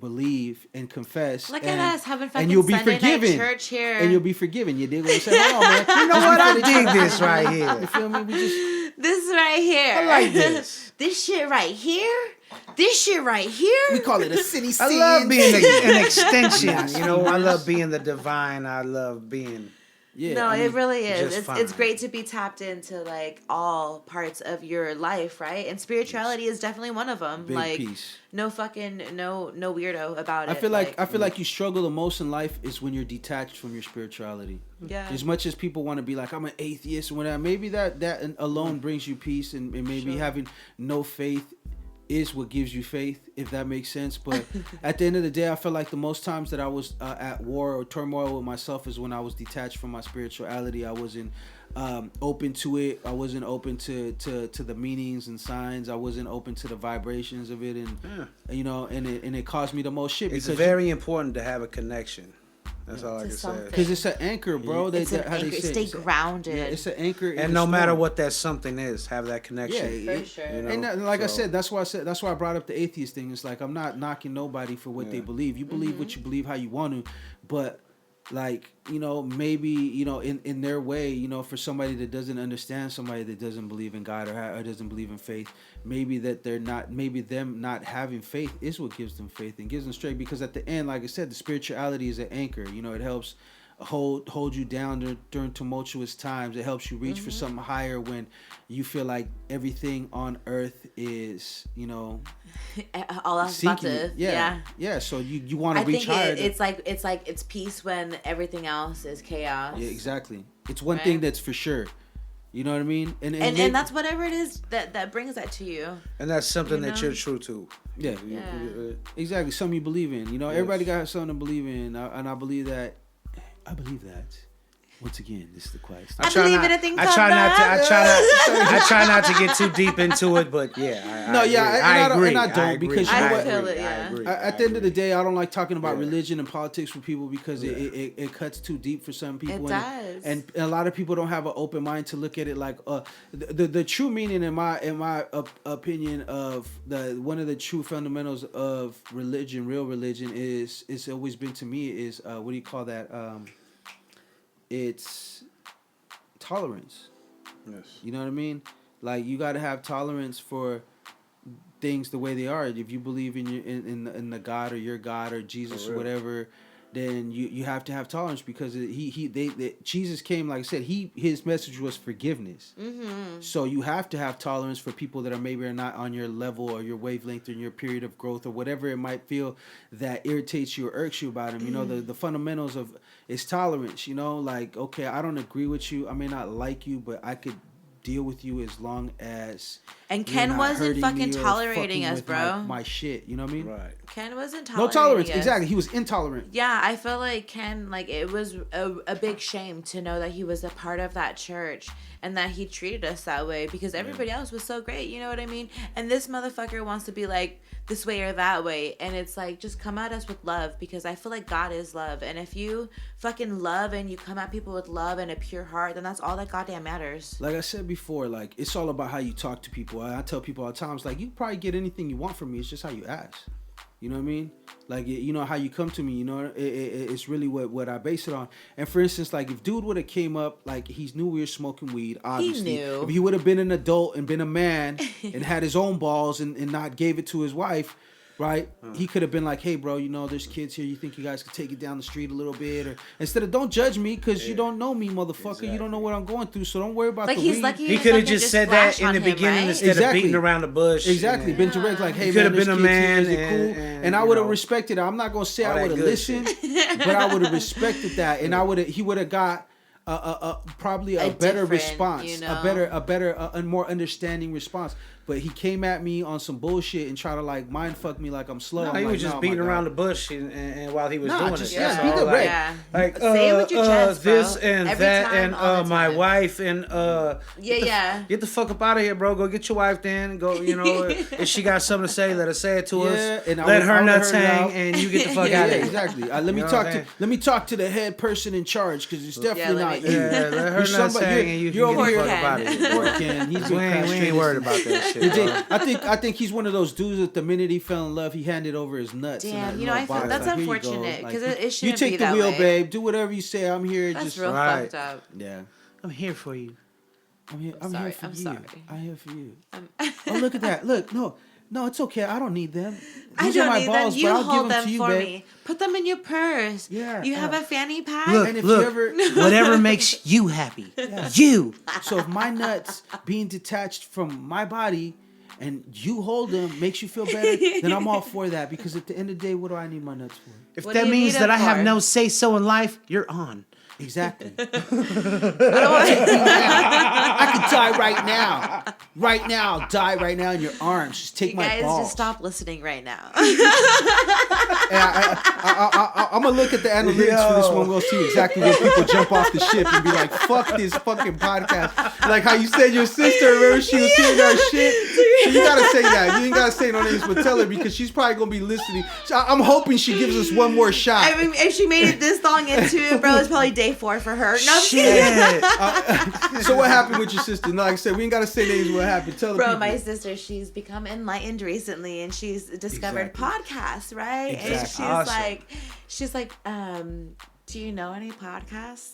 believe and confess. Look and, at us having fucking and you'll be Sunday forgiven. night church here. And you'll be forgiven. You dig what I'm saying? Hold on, man. You know what? I dig this right You here. feel me? We just This right here. I like this. This shit right here. This shit right here. we call it a city sin. I love being an extension. You know, I love being the divine. I love being. Yeah, No, I mean, it really is. just It's fine. great to be tapped into like all parts of your life, right? And spirituality is definitely one of them. big Like piece. no fucking no weirdo about it. I feel like you struggle the most in life is when you're detached from your spirituality. yeah. As much as people want to be like, I'm an atheist or whatever, maybe that alone brings you peace and maybe Sure. having no faith is what gives you faith, if that makes sense. But at the end of the day, I feel like the most times that I was at war or turmoil with myself is when I was detached from my spirituality. I wasn't open to it. I wasn't open to the meanings and signs. I wasn't open to the vibrations of it, and you know, and it caused me the most shit. It's because very important to have a connection. That's all I can say. something. because it's an anchor, bro. It's an anchor. Stay grounded. Yeah, it's an anchor. in And the no matter storm. what that something is, have that connection. Yeah, For sure. You know? And like I So- said, that's why I brought up the atheist thing. It's like I'm not knocking nobody for what they believe. You believe what you believe, how you want to, but like, you know, maybe, you know, in their way, you know, for somebody that doesn't understand somebody that doesn't believe in God or doesn't believe in faith, maybe them not having faith is what gives them faith and gives them strength. Because at the end, like I said, the spirituality is an anchor. You know, it helps hold you down during tumultuous times. It helps you reach for something higher when you feel like everything on earth is, you know, all sinking. positive. Yeah. So you want I to reach think higher. it's like it's peace when everything else is chaos. Yeah, exactly. It's one Right? thing that's for sure. You know what I mean? And that's whatever it is that brings that to you. And that's something You that know? you're true to. yeah, Yeah. exactly. Something you believe in. You know, Yes. everybody got something to believe in, and I believe that. Once again, this is the quiet stuff. I believe anything I come try not to. back. I try not to get too deep into it, but yeah. I agree. and I don't, because you know I what? feel it, yeah. At the end of the day, I don't like talking about religion and politics with people because it cuts too deep for some people. It does. And a lot of people don't have an open mind to look at it like the true meaning in my opinion of one of the true fundamentals of religion, real religion, is it's always been to me is what do you call that? It's tolerance. Yes. You know what I mean? Like, you got to have tolerance for things the way they are. If you believe in the God or your God or Jesus or whatever, then you have to have tolerance, because Jesus came, like I said, his message was forgiveness. Mm-hmm. So you have to have tolerance for people that are maybe are not on your level or your wavelength or your period of growth or whatever it might feel that irritates you or irks you about them. You know, the fundamentals of is tolerance. You know, like, okay, I don't agree with you. I may not like you, but I could deal with you as long as And you're Ken not wasn't hurting fucking me or tolerating fucking us, with bro. my shit, you know what I mean? Right. Ken wasn't No tolerating tolerance, us. exactly. He was intolerant. Yeah, I feel like Ken, like, it was a big shame to know that he was a part of that church and that he treated us that way, because everybody else was so great, you know what I mean? And this motherfucker wants to be like this way or that way, and it's like, just come at us with love, because I feel like God is love, and if you fucking love and you come at people with love and a pure heart, then that's all that goddamn matters. Like I said before, like, it's all about how you talk to people. I tell people all the time, it's like, you probably get anything you want from me. It's just how you ask. You know what I mean? Like, you know, how you come to me, you know, it's really what I base it on. And for instance, like, if dude would have came up, like, he knew we were smoking weed, obviously. He knew. If he would have been an adult and been a man and had his own balls and not gave it to his wife, right? He could have been like, hey, bro, you know, there's kids here. You think you guys could take it down the street a little bit? Or instead of, don't judge me because you don't know me, motherfucker. Exactly. You don't know what I'm going through. So don't worry about Like, the he's weed. lucky He could have fucking just said that in the beginning instead Exactly. of beating around the bush. Exactly. and- Been direct, like, hey, He man, could have been a man, is it cool? And I you would have know, respected it. I'm not gonna say all I that would have good listened, but I would have respected that, and he would have got probably a better different, response, you know? a better, more understanding response. But he came at me on some bullshit and tried to like mind fuck me like I'm slow. No, I'm he like, was just nah, beating my around guy. the bush and while he was Nah, doing just- it. yeah, That's be all, direct. Yeah. Like, Say it with your chest, bro. this and Every that time, and all the my time. wife and Yeah. Get the fuck up out of here, bro. Go get your wife then. Go, you know, if she got something to say, let her say it to Yeah, us. and Let her I'll nuts let her hang out. and you get the fuck Yeah, out of here. exactly. Let me You know talk what I'm to let me talk to the head person in charge, because it's definitely let not me- you. Yeah, let her You're nuts somebody- hang and you you're can over get the here- fuck up out of here. Poor bro. Ken. He's We been ain't castrated worried since- about that shit. Did they- bro. I think he's one of those dudes that the minute he fell in love, he handed over his nuts. in Damn, that you know, little I feel box. that's Like, here you go. unfortunate, Like, 'cause it you shouldn't take be the that wheel, way. babe. Do whatever you say. I'm here. That's just real Right. fucked up. yeah. I'm here for you. I'm here. I'm sorry, here for I'm you. sorry. I'm here for you. Oh, look at that. Look, no, it's okay. I don't need them. I These don't are my need balls, them. You but I'll hold give them them to you, for babe. me. Put them in your purse. Yeah, You have yeah. a fanny pack? Look, And if look, you ever, whatever makes you happy. You. so if my nuts being detached from my body and you hold them makes you feel better, then I'm all for that. Because at the end of the day, what do I need my nuts for? If What do that you means need that it I have for? no say so in life, you're on. Exactly. I could die right now. right now. I'll die right now in your arms. Just take You my guys balls. just stop listening right now. And I'm gonna look at the analytics for this one. We'll see exactly when people jump off the ship and be like, "Fuck this fucking podcast." Like how you said your sister. Remember she was hearing our shit. So you gotta say that. You ain't gotta say no names, but tell her because she's probably gonna be listening. So I'm hoping she gives us one more shot. I mean, if she made it this long into it, bro, it's probably day 4 for her. No, Shit. So what happened with your sister? No, like I said, we ain't gotta say names. What happened? Tell the Bro, people. my sister, she's become enlightened recently, and she's discovered podcasts, right? Exactly. And she's Awesome. like, do you know any podcasts?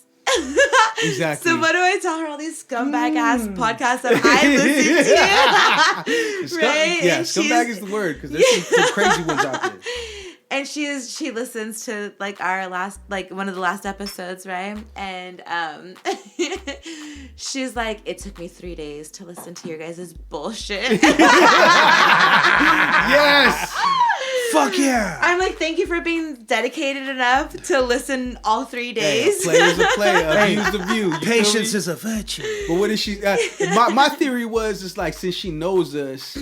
Exactly. So what do I tell her? All these scumbag ass podcasts that I listen to, right? Yeah, And scumbag is the word because there's some crazy ones out there. And she listens to like our last, like one of the last episodes, right? And she's like, it took me 3 days to listen to your guys' bullshit. Yes. Fuck yeah. I'm like, thank you for being dedicated enough to listen all 3 Hey, days. a play is a play. A view's a view. You feel Patience me? is a virtue. But what is she? My theory was it's like since she knows us,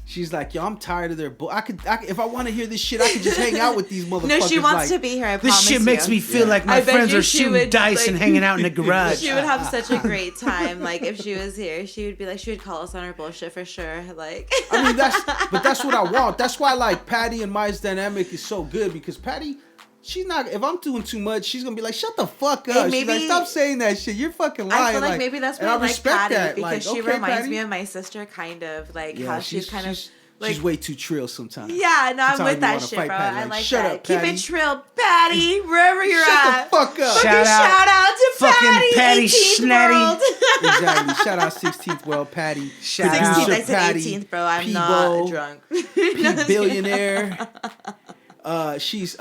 she's like, yo, I'm tired of their bull. I could if I want to hear this shit, I could just hang out with these motherfuckers. No, she wants like, to be here. I This promise shit makes you. me feel like my I bet friends you are she shooting would, dice like- and hanging out in the garage. She would have such a great time. Like if she was here, she would be like, she would call us on our bullshit for sure. Like, I mean, that's what I want. That's why like Patty and Maya's dynamic is so good because Patty, she's not. If I'm doing too much, she's gonna be like, "Shut the fuck up." Hey, She's like, maybe- "Stop saying that shit. You're fucking lying." I feel like maybe that's why and I I like respect Patty that. because Like, she okay, reminds Patty. me of my sister, kind of like Yeah, how she's kind of like. she's way too trill sometimes. Yeah, no, I'm Sometimes with you that wanna shit, fight bro. Patty, I like, like shut that. up, Keep Patty. it trill, Patty, wherever you're Shut at. the fuck up. Fucking Shout out. shout out to Fucking Patty, Patty 18th Schnatty. world. Exactly. Shout out 16th World Patty. Shout Producer out. 16th, I said Patty, 18th, bro. I'm Peebo, not drunk. Billionaire. She's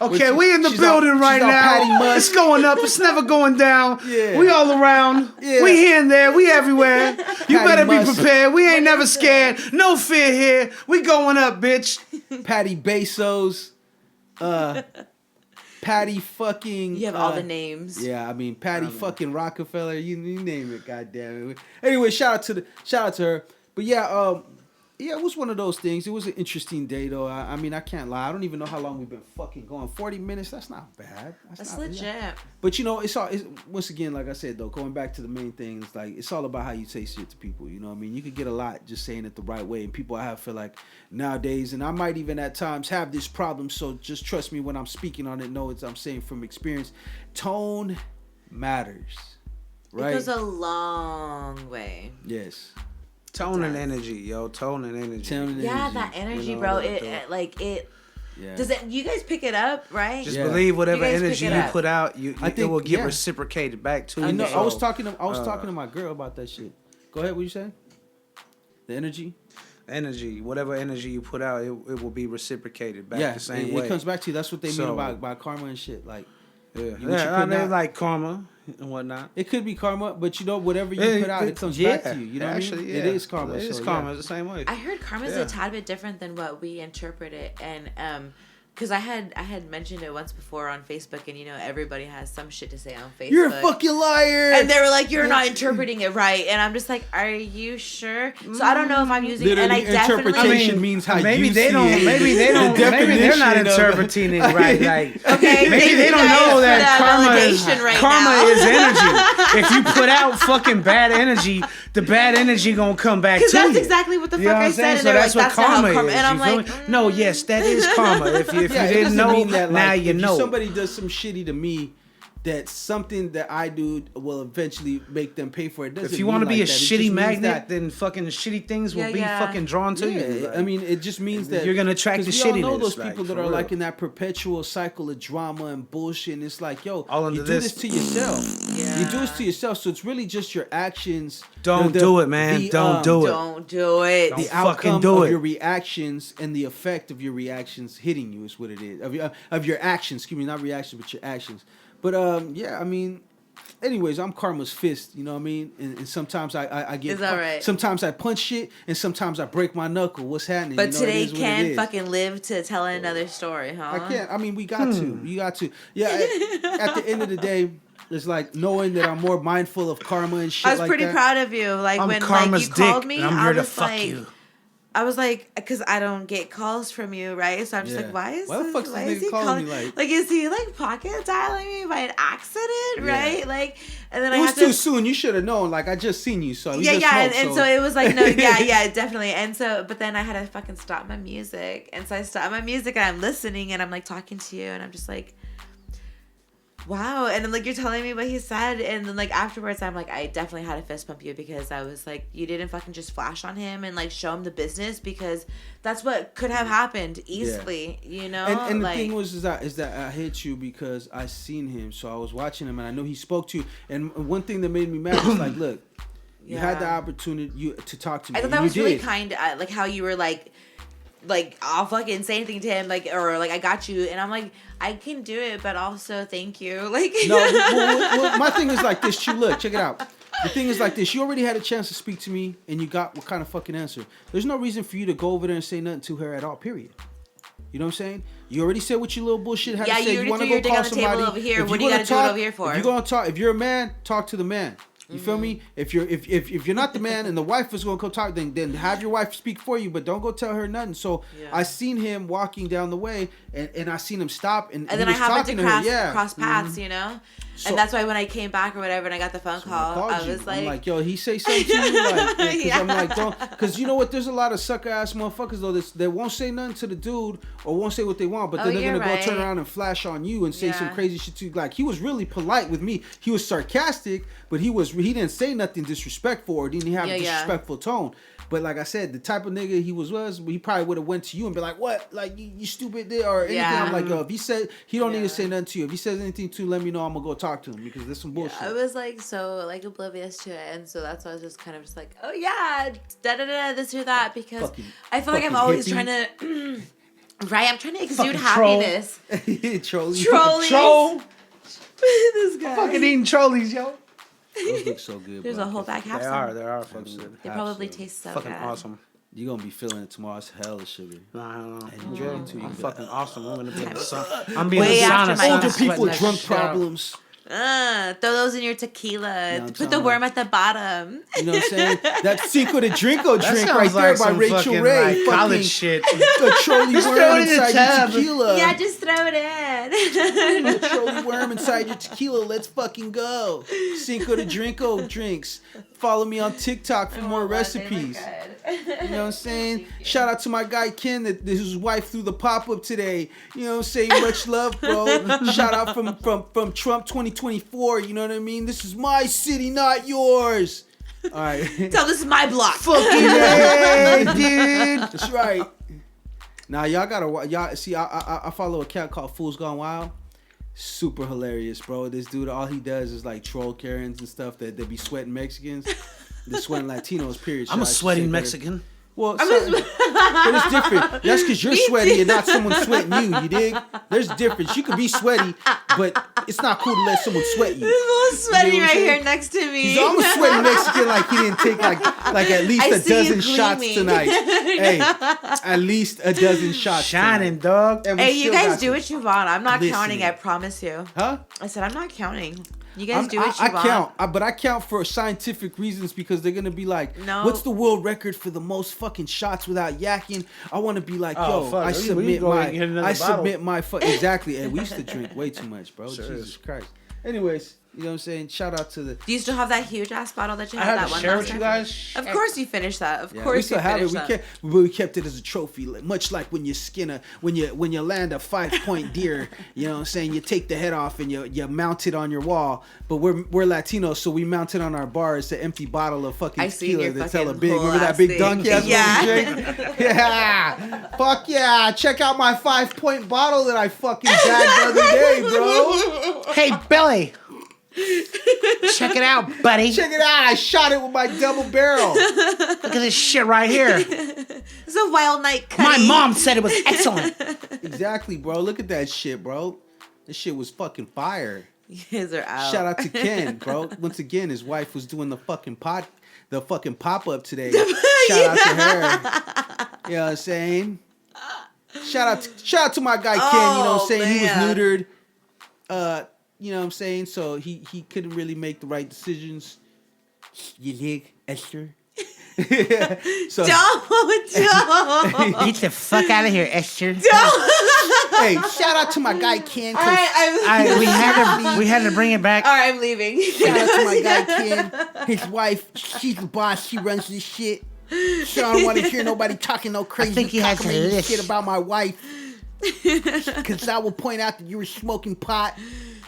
Okay, we in the she's building out- right she's out Patty now. Musk. It's going up. It's never going down. Yeah. We all around. Yeah. We here and there. We everywhere. You Patty better Musk. be prepared. We ain't never scared. No fear here. We going up, bitch. Patty Bezos. Patty fucking. You have all the names. Yeah, I mean Patty fucking Rockefeller. You name it. Goddamn it. Anyway, shout out to her. But yeah, yeah, it was one of those things. It was an interesting day though. I mean, I can't lie. I don't even know how long we've been fucking going. 40 minutes. That's not bad. That's not- legit. yeah. But you know, it's once again, like I said though, going back to the main thing, it's like it's all about how you say shit to people. You know what I mean? You could get a lot just saying it the right way, and people I feel like nowadays, and I might even at times have this problem. So just trust me when I'm speaking on it. Know it's I'm saying from experience. Tone matters, right? It goes a long way. Yes. Tone and energy, yo. Tone and energy. Tone and Yeah, energy. that energy, You know, bro. like It that. like it. Yeah. Does it? You guys pick it up, right? Just Yeah. believe whatever You guys pick energy it you up. put out, I it think, will get yeah. reciprocated back to You you. know, So, I was talking to my girl about that shit. Go ahead. What you say? The energy. energy, whatever energy you put out, it will be reciprocated back the same it way. comes back to you. That's what they mean So- about karma and shit. Like, Yeah, what you yeah, I put mean, out- like karma and whatnot. it could be karma, but you know, whatever you put out, it comes back to you. You know what I mean? yeah. It is karma. It is so, karma. yeah. It's the same way. I heard karma's Yeah. a tad bit different than what we interpret it, and because I had mentioned it once before on Facebook, and you know everybody has some shit to say on Facebook. You're a fucking liar. And they were like, "You're not interpreting it right," and I'm just like, "Are you sure?" So I don't know if I'm using it, and I Literally, definitely. interpretation means how maybe you they see don't. it. Maybe they The don't. Maybe they're not definition of- interpreting it right. Like Okay, maybe thank they you don't guys know for that karma is validation right karma now. is energy. If you put out fucking bad energy, the bad energy gonna come back to Because you. that's exactly what the You know fuck what I I'm said, saying? and So they were like, that's what "That's not karma how karma," is. and I'm you feel like, me? No, yes, that is karma. If you Yeah, it didn't doesn't know, mean that, now like, you if know. somebody does some shitty to me, that something that I do will eventually make them pay for it. Doesn't If you want to be a that. It just shitty means magnet, that- then fucking shitty things will Yeah, be yeah. fucking drawn to yeah, you. Like, I mean, it just means that you're gonna attract the 'cause we all know shittiness, those like, people that for are real. like in that perpetual cycle of drama and bullshit. And it's like, yo, All under you do this. this to yourself. Yeah. You do this to yourself. So it's really just your actions. Don't do it, man. Don't do it. "Don't do it." Don't The fucking outcome do of it. your reactions and the effect of your reactions hitting you is what it is. Of your actions, excuse me, not reactions, but your actions. But yeah, I mean, anyways, I'm karma's fist. You know what I mean? And sometimes I get. Is that right? Sometimes I punch shit, and sometimes I break my knuckle. What's happening? But You know, it today is what it can is. fucking live to tell another story, huh? I can't. I mean, we got to. You got to. Yeah. At the end of the day, It's like knowing that I'm more mindful of karma and shit. I was like pretty that. proud of you. Like I'm when karma's like you called dick, me, and I'm I here to was fuck like, you. I was like, because I don't get calls from you, right? So I'm just Yeah. like, why is Why the this? fuck's Why this is nigga he calling calling me like- is he like pocket dialing me by an accident, Yeah. right? Like, and then It I was had too to. soon. You should have known. Like I just seen you, so we Yeah, just yeah, smoked, and so it was like, no, yeah, definitely. And so, but then I had to fucking stop my music. And so I stopped my music and I'm listening and I'm like talking to you and I'm just like, wow. And then like you're telling me what he said. And then like afterwards, I'm like, I definitely had to fist bump you because I was like, you didn't fucking just flash on him and like show him the business because that's what could have happened easily, you know? And the like, thing was is that I hit you because I seen him, so I was watching him and I know he spoke to you. And one thing that made me mad was like, look, you had the Yeah. opportunity to talk to me. I thought and that you was really did. kind, like how you were like I'll fucking say anything to him, like, or like I got you, and I'm like, I can do it, but also thank you, like. No, well, my thing is like this. Look, check it out. The thing is like this. You already had a chance to speak to me, and you got what kind of fucking answer? There's no reason for you to go over there and say nothing to her at all. Period. You know what I'm saying? You already said what your little bullshit had Yeah, to say. you already wanna threw your go dick call on the table somebody. over here. If What you're do you gonna gotta do it talk- over here for? If you're gonna talk, if you're a man, talk to the man. You feel me? If you're not the man and the wife is gonna come talk, then have your wife speak for you, but don't go tell her nothing. So Yeah. I seen him walking down the way, and I seen him stop, and And then he I was happened to talking her. cross paths, you know? So- And that's why when I came back or whatever and I got the phone call, called I you. was I'm like, yo, he say something to you, like, because I'm like, don't, because you know what? There's a lot of sucker ass motherfuckers though that won't say nothing to the dude or won't say what they want, but Oh, then they're you're gonna go turn right. around and flash on you and say some Yeah. crazy shit to you. Like he was really polite with me. He was sarcastic, but he didn't say nothing disrespectful or didn't have a Yeah, yeah. disrespectful tone. But like I said, the type of nigga he was, he probably would have went to you and be like, "What? Like you stupid?" Or anything. Yeah. I'm like, yo, if he said he don't need Yeah. to say nothing to you. If he says anything to you, let me know. I'm gonna go talk to him because there's some bullshit. I was like so like oblivious to it, and so that's why I was just kind of just like, oh yeah, da da da, this or that, because Fucking- I feel like I'm fucking always hippie. trying to, right? I'm trying to exude Fucking troll. happiness. Trolling. Trolleys. Troll. This guy. Fucking eating trolleys, yo. Those look so good. There's bro. a whole bag half They some. are fucking good. They probably taste so Fucking good. awesome. You're gonna be feeling it tomorrow. It's hella sugar. Nah, I don't know. And you drink too. You I'm got fucking awesome. I'm gonna be in the sun. I'm being Way in the after sauna. my son. older Older people Sweating that drunk shit out. problems. Throw those in your tequila. I'm Put telling the you. worm at the bottom. You know what I'm saying? That Cinco de Drinko That drink sounds right there like by some Rachel fucking, Ray. like, Fucking college shit. the trolley Just throw worm it in the inside tub. your tequila. Yeah, just throw it in. The trolley worm inside your tequila. Let's fucking go. Cinco de Drinko drinks. Follow me on TikTok for more recipes. You know what I'm saying? Shout out to my guy Ken that his wife threw the pop-up today. You know what I'm saying? Much love, bro. Shout out from Trump 2024. You know what I mean? This is my city, not yours. All right. Tell this is my block. Fucking hey, dude. That's right. Now y'all see I follow a cat called Fools Gone Wild. Super hilarious, bro. This dude, all he does is like troll Karens and stuff that they be sweating Mexicans. They're sweating Latinos, period. I'm a Should I sweating say better. Mexican. Well, but it's different. That's because you're sweaty and not someone sweating you. You dig? There's a difference. You could be sweaty, but it's not cool to let someone sweat you. This little sweaty You know what I'm right saying? here next to me. He's almost sweating Mexican like he didn't take like at least I a see you dozen shots gleaming. tonight. Hey, at least a dozen shots. Shining, tonight. dog. And we Hey, you still guys got do some- what you want. I'm not counting. Listening. I promise you. Huh? I said I'm not counting. You guys do I what you want. count, but I count for scientific reasons because they're gonna be like, No. what's the world record for the most fucking shots without yakking? I want to be like, Oh, yo, fuck. I We submit go my, and get another bottle. exactly. And we used to drink way too much, bro. Sure Jesus is. Christ. Anyways, you know what I'm saying? Shout out to the. Do you still have that huge ass bottle that you I had had that to one share last with you time? guys. Of course you finished that. Of Yeah, course we still you have it. finished that. We kept it as a trophy, like, much like when you skin when you land a 5-point deer. You know what I'm saying? You take the head off and you mount it on your wall. But we're Latinos, so we mount it on our bar. It's an empty bottle of fucking I seen tequila your that's hella fucking big. whole Remember that ass big thing. donkey ass Yeah. one we drank? Yeah. Fuck yeah. Check out my 5-point bottle that I fucking bagged the other day, bro. Hey, Billy. Check it out, buddy. Check it out. I shot it with my double barrel. Look at this shit right here. It's a wild night. My Cuddy. mom said it was excellent. Exactly, bro. Look at that shit, bro. This shit was fucking fire. You guys are out. Shout out to Ken, bro. Once again, his wife was doing the fucking pop-up today. Shout out to her. You know what I'm saying? Shout out to my guy Ken, you know what I'm saying? He was man. neutered. you know what I'm saying? So he couldn't really make the right decisions. You dig, Esther? So, Don't. Get the fuck out of here, Esther. hey, shout out to my guy Ken. All right, We had to bring it back. All right, I'm leaving. Shout out to my guy Ken. His wife, she's the boss. She runs this shit. So I don't want to hear nobody talking no crazy shit about my wife. Because I will point out that you were smoking pot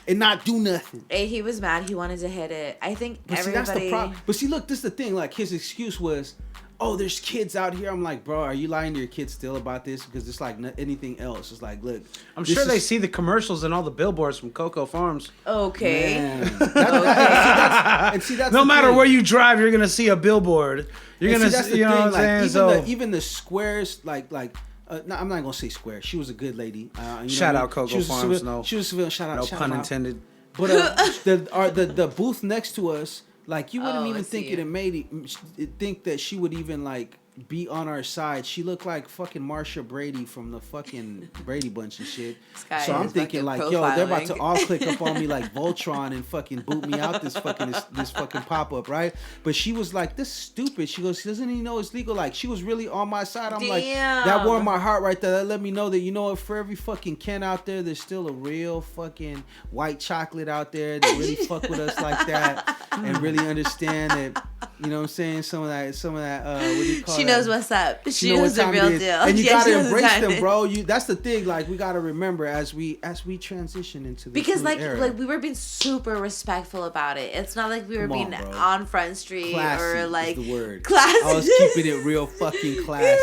and not do nothing. Hey, he was mad. He wanted to hit it. I think But everybody... see, that's the problem. But see, look, this is the thing. Like, his excuse was, oh, there's kids out here. I'm like, bro, are you lying to your kids still about this? Because it's like anything else. It's like, look. I'm sure they see the commercials and all the billboards from Cocoa Farms. Okay. And see, that's no the matter thing. where you drive, you're going to see a billboard. You're And going see, to that's see, the you know thing. what I'm Like, saying? even the squares, no, I'm not gonna say square. She was a good lady. Shout out Cocoa Farms. She was civilian. Shout out. No shout pun out. intended. But the booth next to us, like, you wouldn't even think it made think that she would even like be on our side. She looked like fucking Marsha Brady from the fucking Brady Bunch and shit. So I'm thinking like, yo, they're about to all click up on me like Voltron and fucking boot me out this fucking pop up, right? But she was like, this is stupid. She goes, doesn't he know it's legal? Like, she was really on my side. I'm like, that warmed my heart right there. That let me know that, you know what, for every fucking Ken out there, there's still a real fucking white chocolate out there that really fuck with us like that and really understand that, you know what I'm saying? Some of that what do you call it? She knows what's up. She knows knows the what time real it is. deal. And you gotta she knows the embrace time them, it is. bro. That's the thing. Like, we gotta remember as we transition into this Because new era. like we were being super respectful about it. It's not like we were Come on, being bro. on Front Street Classy or like is the word. classy. I was keeping it real fucking classy.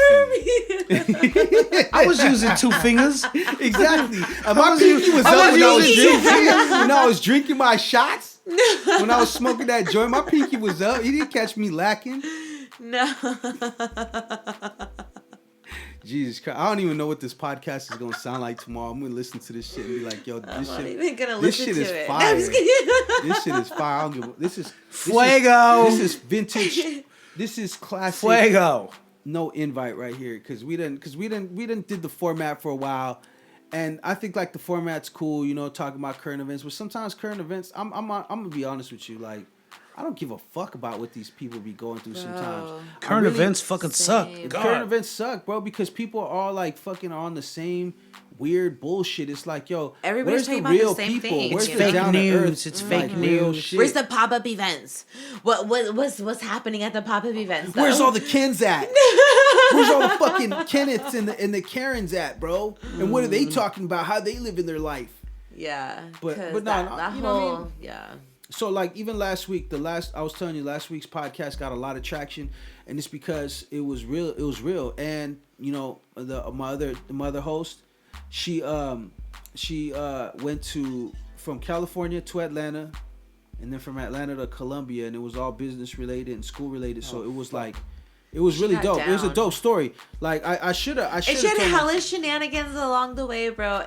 I was using 2 fingers. Exactly. My pinky was up when I was drinking. When I was drinking my shots. When I was smoking that joint, my pinky was up. He didn't catch me lacking. No. Jesus Christ. I don't even know what this podcast is going to sound like tomorrow. I'm going to listen to this shit and be like, yo, I'm this not shit, even gonna this listen shit to is it. fire. I'm just kidding. This shit is fire. I don't give a, this Fuego. This is vintage. This is classic. Fuego. No invite right here because we didn't did the format for a while. And I think like the format's cool, you know, talking about current events. But sometimes current events, I'm gonna be honest with you, like, I don't give a fuck about what these people be going through sometimes. Current events fucking suck. Current events suck, bro, because people are all like fucking on the same weird bullshit. It's like, yo, Everybody's where's the talking about real the same people? thing. Where's It's the fake down to news. earth? It's like, fake real news. shit? Where's the pop-up events? What's happening at the pop-up events? Though? Where's all the Kens at? Where's all the fucking Kenneths and the Karens at, bro? And what are they talking about? How they live in their life? Yeah, But no, that you know what I whole mean? yeah. So like even last week, I was telling you, last week's podcast got a lot of traction, and it's because it was real. It was real, and you know my other host, she went from California to Atlanta, and then from Atlanta to Columbia, and it was all business related and school related. So it was like, it was really got dope. It was a down. dope story. Like I should have. And she had hella shenanigans along the way, bro.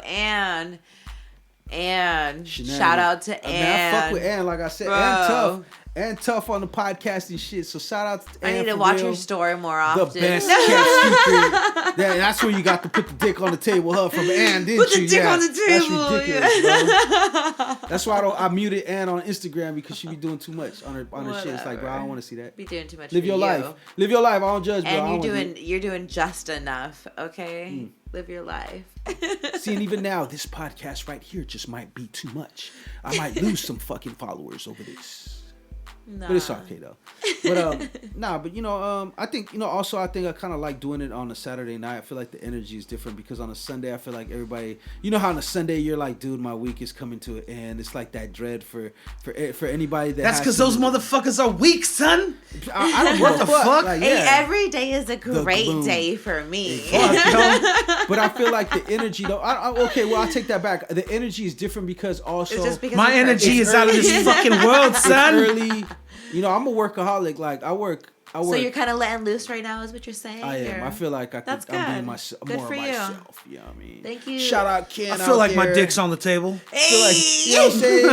And shout out to Ann. I fuck with Ann, like I said. Bro. Ann tough on the podcast and shit. So shout out to Ann. I need to for watch real. her story more often. The best kept secret. That's where you got to put the dick on the table, huh? From Ann, didn't you? Put the dick on the table. That's ridiculous, bro. That's why I muted Ann on Instagram because she be doing too much on her shit. It's like, bro, I don't want to see that. Be doing too much. Live for your you. life. Live your life. I don't judge, bro. I And don't you're doing just enough, okay? Live your life. See, and even now, this podcast right here just might be too much. I might lose some fucking followers over this. Nah. But it's okay though. But but you know, I think, you know, also I think I kind of like doing it on a Saturday night. I feel like the energy is different because on a Sunday I feel like everybody, you know how on a Sunday you're like, dude, my week is coming to an end. It's like that dread for anybody that. That's because those motherfuckers are weak, son. I don't What give a the fuck. fuck? Like, Hey, yeah. every day is a great gloom. day for me. Fuck, yo. But I feel like the energy though. Okay, well I'll take that back. The energy is different because also It's just because My it's energy Thursday. is out of this fucking world, it's son. early. You know, I'm a workaholic. Like I work. So you're kind of letting loose right now, is what you're saying? I am. or- I feel like That's I'm being good. myself, Good more for of you. myself. You know what I mean? Thank you. Shout out Ken. I feel like out my there. dick's on the table. Feel like, you know what I'm saying?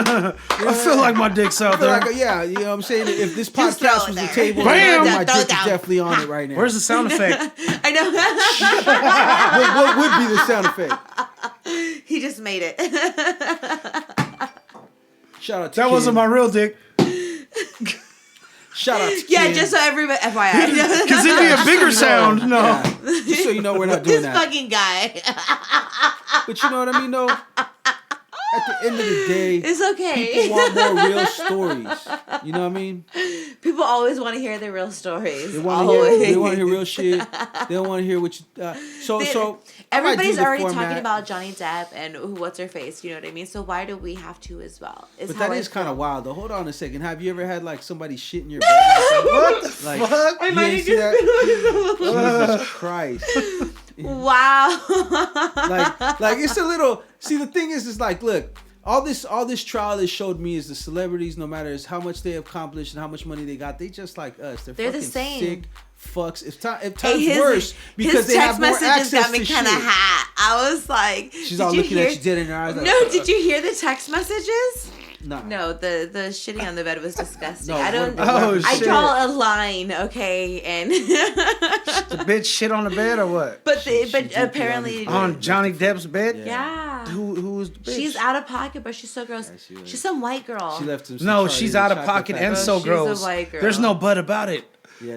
I feel like my dick's out I feel there. like, yeah, you know what I'm saying? If this Just throw podcast it was the there. table, Bam! my Throw dick it is down. definitely on it right now. Where's the sound effect? I know. what would be the sound effect? He just made it. Shout out to That Ken. wasn't my real dick. Shout out to Yeah, Ken. just so everybody, FYI. Because it'd be a bigger sound. No. Yeah. Just so you know, we're not doing This that. fucking guy. But you know what I mean, though? At the end of the day, It's okay. people want more real stories. You know what I mean? People always want to hear the real stories. They want to hear. They want to hear real shit. They don't want to hear what you. So I might Everybody's do the already format, talking about Johnny Depp and what's her face. You know what I mean? So why do we have to as well? But that is kind of wild, though. Hold on a second. Have you ever had like somebody shit in your bed? What the fuck? You didn't see that? Jesus Christ! Wow. like it's a little. See, the thing is like, look, all this trial has showed me is the celebrities, no matter how much they accomplished and how much money they got, they just like us. They're the fucking same. sick fucks. If times worse because they have more access got me to kind of shit. hot. I was like, She's all looking at you dead in her eyes. Like, No, did you hear the text messages? No. No, the shitting on the bed was disgusting. No, I don't. Oh, I shit. draw a line, okay, and The bitch shit on the bed or what? but She apparently On Johnny Depp's bed? yeah. Who was the bitch? She's out of pocket, but she's so gross. Yeah, she was. She's some white girl. She left him. some No, Charlie she's in out the of chocolate pocket factory. and Oh, so she's a gross. white girl. There's no butt about it. Yeah,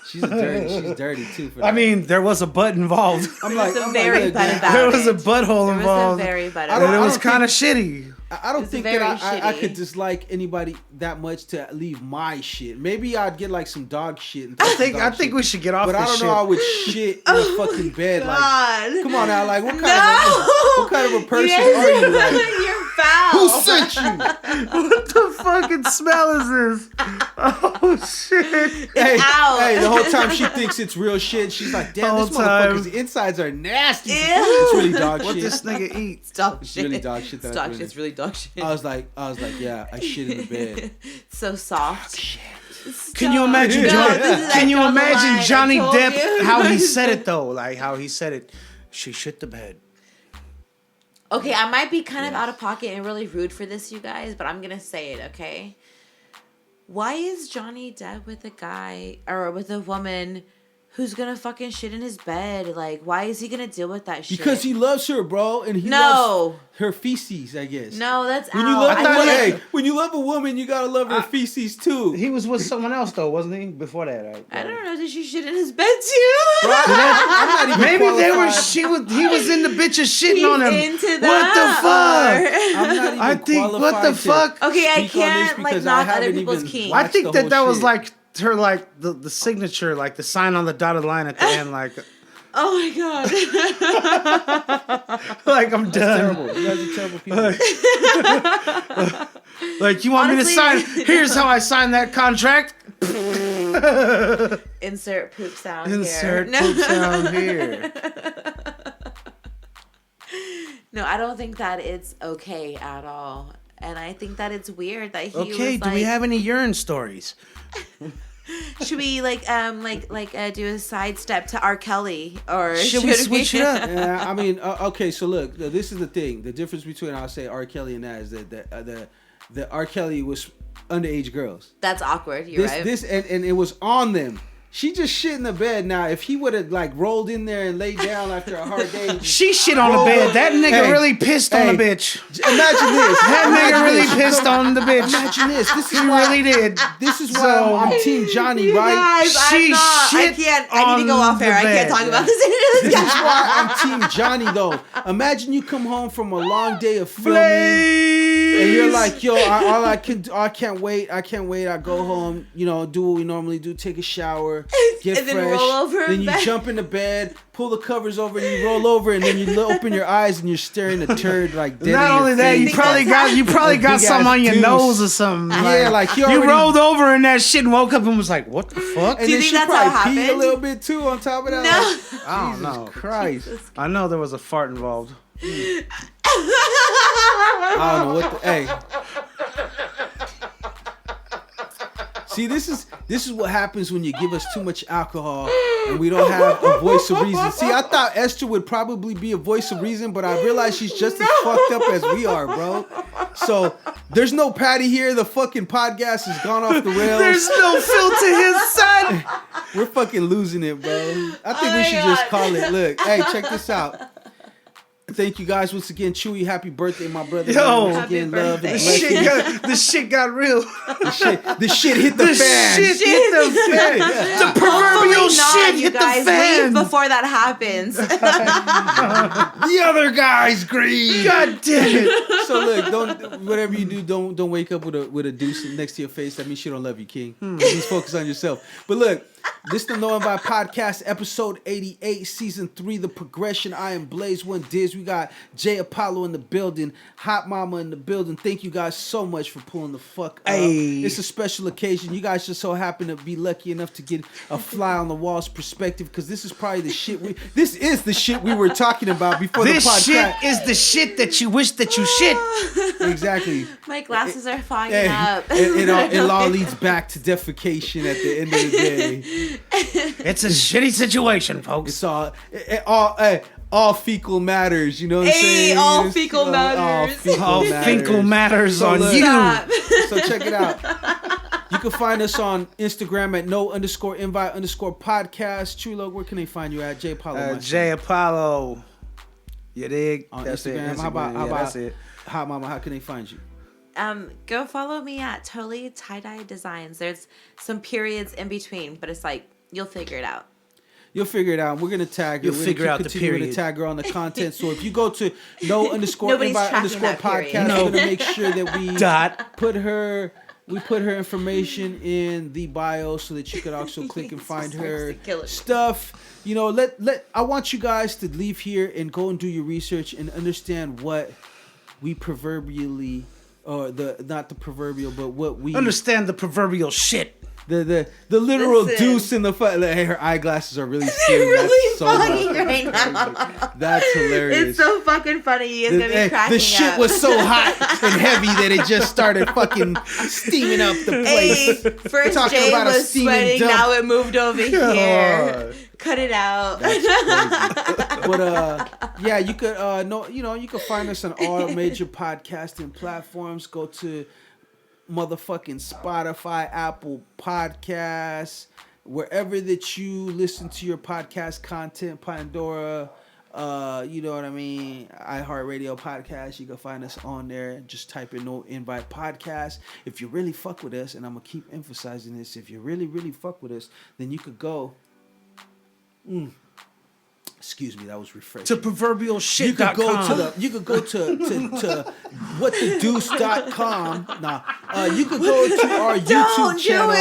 she's a dirty. She's dirty too. For that. I mean, there was a butt involved. I'm like, There's a I'm very like, butt look, about There was a it. butthole There was a involved. very butt I And don't- it about was think- kind of shitty. I don't It's think very that I shitty. could dislike anybody that much to leave my shit. Maybe I'd get like some dog shit. And throw some I dog think shit. we should get off But this I don't shit. know. I would shit in a fucking bed. Like, God. come on now. Like, what kind No. of a person Yes. are you? Like, You're foul. who sent you? What the fucking smell is this? Oh shit! Hey, out. hey, the whole time she thinks it's real shit. She's like, damn, Whole this time. motherfucker's insides are nasty. Ew. It's really dog What shit. this nigga eat? It's dog It's shit. really dog shit that It's I dog put in shit. It's it. really dog shit. I was like, yeah, I shit in the bed. So soft. Can you imagine? No, Johnny, this is- can you I draw the imagine line, Johnny I told Depp you. how he said it though? Like how he said it. She shit the bed. Okay, I might be kind of out of pocket and really rude for this, you guys, but I'm gonna say it, okay? Why is Johnny Depp with a guy or with a woman who's gonna fucking shit in his bed? Like, why is he gonna deal with that shit? Because he loves her, bro, and he No. loves her feces, I guess. No, that's When you out. love I a woman, feel like- hey, when you love a woman, you gotta love her feces too. He was with someone else though, wasn't he? Before that, right? I don't know. Did she shit in his bed too? Bro, I'm not even Maybe they were. qualified. He was in the bitches shitting He's on him. into What that. the fuck? I'm not even I think. What qualified the to fuck? Okay, I speak on this can't like because knock I other haven't people's even kinks. watched I think the whole that was shit. like her, like the signature, like the sign on the dotted line at the end, like Oh my god. like I'm done. terrible. You guys are terrible people. Like you want Honestly- me to sign? Here's how I sign that contract. Insert poop sound Insert here. poop sound here. No, I don't think that it's okay at all. And I think that it's weird that he Okay, was do we like, have any urine stories? should we do a sidestep to R. Kelly or Should we switch it up? Yeah, I mean, okay. So look, this is the thing. The difference between I'll say R. Kelly and that is that the R. Kelly was underage girls. That's awkward. You're right. This and it was on them. She just shit in the bed. Now, if he would have like rolled in there and laid down after a hard day, She shit on the bed. That nigga Hey, really pissed on hey. the bitch. imagine this. That nigga Imagine really this. pissed on the bitch. Imagine this. This is He why. really did. This is why So- I'm Team Johnny, You right? guys, She I'm not. I shit can't. I need to go on off air. the I can't bed. talk about this. This is why I'm Team Johnny, though. Imagine you come home from a long day of filming. And you're like, yo, I can't wait. I go home, do what we normally do, take a shower, get And then fresh. roll over then in you bed. jump into bed, pull the covers over, and you roll over, and then you open your eyes and you're staring a turd like dead Not in your only that, face. you probably got A got big something ass on your deuce. nose or something. Yeah, like you already- rolled over in that shit and woke up and was like, "What the fuck?" And Do you then think she that's probably how it pee a happened? little bit too on top of that. No. Like, I don't know. Christ. I know there was a fart involved. I don't know what the, hey. See, this is what happens when you give us too much alcohol and we don't have a voice of reason. See, I thought Esther would probably be a voice of reason, but I realized she's just as fucked up as we are, bro. So there's no Patty here. The fucking podcast has gone off the rails. There's no filter here, son. We're fucking losing it, bro. I think Oh we my should just God. call it. Look, hey, check this out. Thank you guys once again. Chewy, happy birthday, my brother. Yo. Once again, love and Happy blessings. The shit got real. The shit hit the fan. Shit hit the fan. The proverbial Hopefully not, shit you hit the guys. fan. Leave before that happens. The other guy's green. God damn it. So look, don't whatever you do, don't wake up with a deuce next to your face. That means she don't love you, King. Please focus on yourself. But look, this is the Knowing by Podcast, episode 88, season 3, The Progression. I am Blaze One Diz. We got Jay Apollo in the building, Hot Mama in the building. Thank you guys so much for pulling the fuck up. Hey. It's a special occasion. You guys just so happen to be lucky enough to get a fly on the walls perspective, because this is probably the shit this is the shit we were talking about before This the podcast. shit is the shit that you wish that you shit. Exactly. My glasses are fogging Hey, up. it all leads back to defecation at the end of the day. It's a shitty situation, folks. It's all fecal matters, you know what I'm Hey, saying? all It's, fecal matters. All fecal matters So on look, you. Stop. So check it out. You can find us on Instagram at no_invite_podcast. Chulo, where can they find you at? Jay Apollo. Jay Apollo. You dig? On That's Instagram. it. How about that's it. Hot Mama? How can they find you? Go follow me at Totally Tie-Dye Designs. There's some periods in between, but it's like, you'll figure it out. You'll figure it out. We're gonna tag her. You'll We're figure gonna out the continuing period. to tag her on the content. So if you go to no_invite_podcast, tracking that period. we're gonna make sure that we Dot. put her information in the bio so that you could also click and find her Kill it. stuff. You know, I want you guys to leave here and go and do your research and understand what we proverbially, or not the proverbial, but what we Understand the proverbial shit. the literal Listen. deuce in the hey, her eyeglasses are really They're seeing really that so funny much. right now. That's hilarious. It's so fucking funny. You guys gonna be cracking the shit up. was so hot and heavy that it just started fucking steaming up the Hey, place. first talking Jay about a was steaming sweating, dump. now it moved over here. Cut it out. But yeah, you could you can find us on all major podcasting platforms. Go to motherfucking Spotify, Apple Podcasts, wherever that you listen to your podcast content, Pandora, you know what I mean, iHeartRadio podcast. You can find us on there. Just type in No Invite Podcast. If you really fuck with us, and I'm gonna keep emphasizing this, if you really, really fuck with us, then you could go. Excuse me, that was refreshing. To proverbial shit. You could go to whatthedeuce.com. Nah, you could go to our YouTube channel.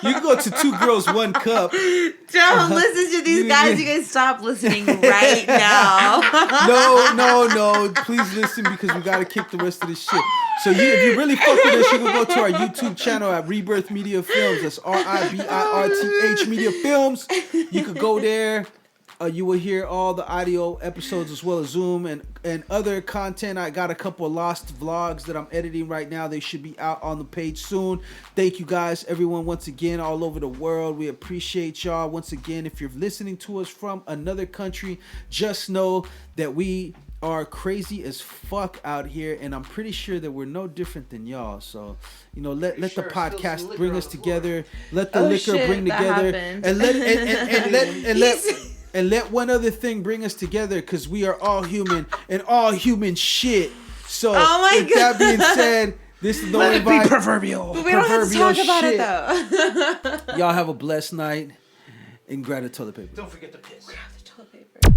You can go to Two Girls One Cup. Don't listen to these guys. You guys stop listening right now. No. Please listen, because we gotta kick the rest of this shit. So if you really fuck with us, you can go to our YouTube channel at RiBirth Media Films. That's RiBirth Media Films. You could go there. You will hear all the audio episodes as well as Zoom and other content. I got a couple of lost vlogs that I'm editing right now. They should be out on the page soon. Thank you guys, everyone, once again, all over the world. We appreciate y'all. Once again, if you're listening to us from another country, just know that we are crazy as fuck out here, and I'm pretty sure that we're no different than y'all. So, let the podcast bring us together. Let the liquor bring together, and let one other thing bring us together, because we are all human and all human shit. So, with that being said, this is Let it be proverbial. But we don't have to talk about shit. it though. Y'all have a blessed night, and grab the toilet paper. Don't forget the piss. Grab the toilet paper.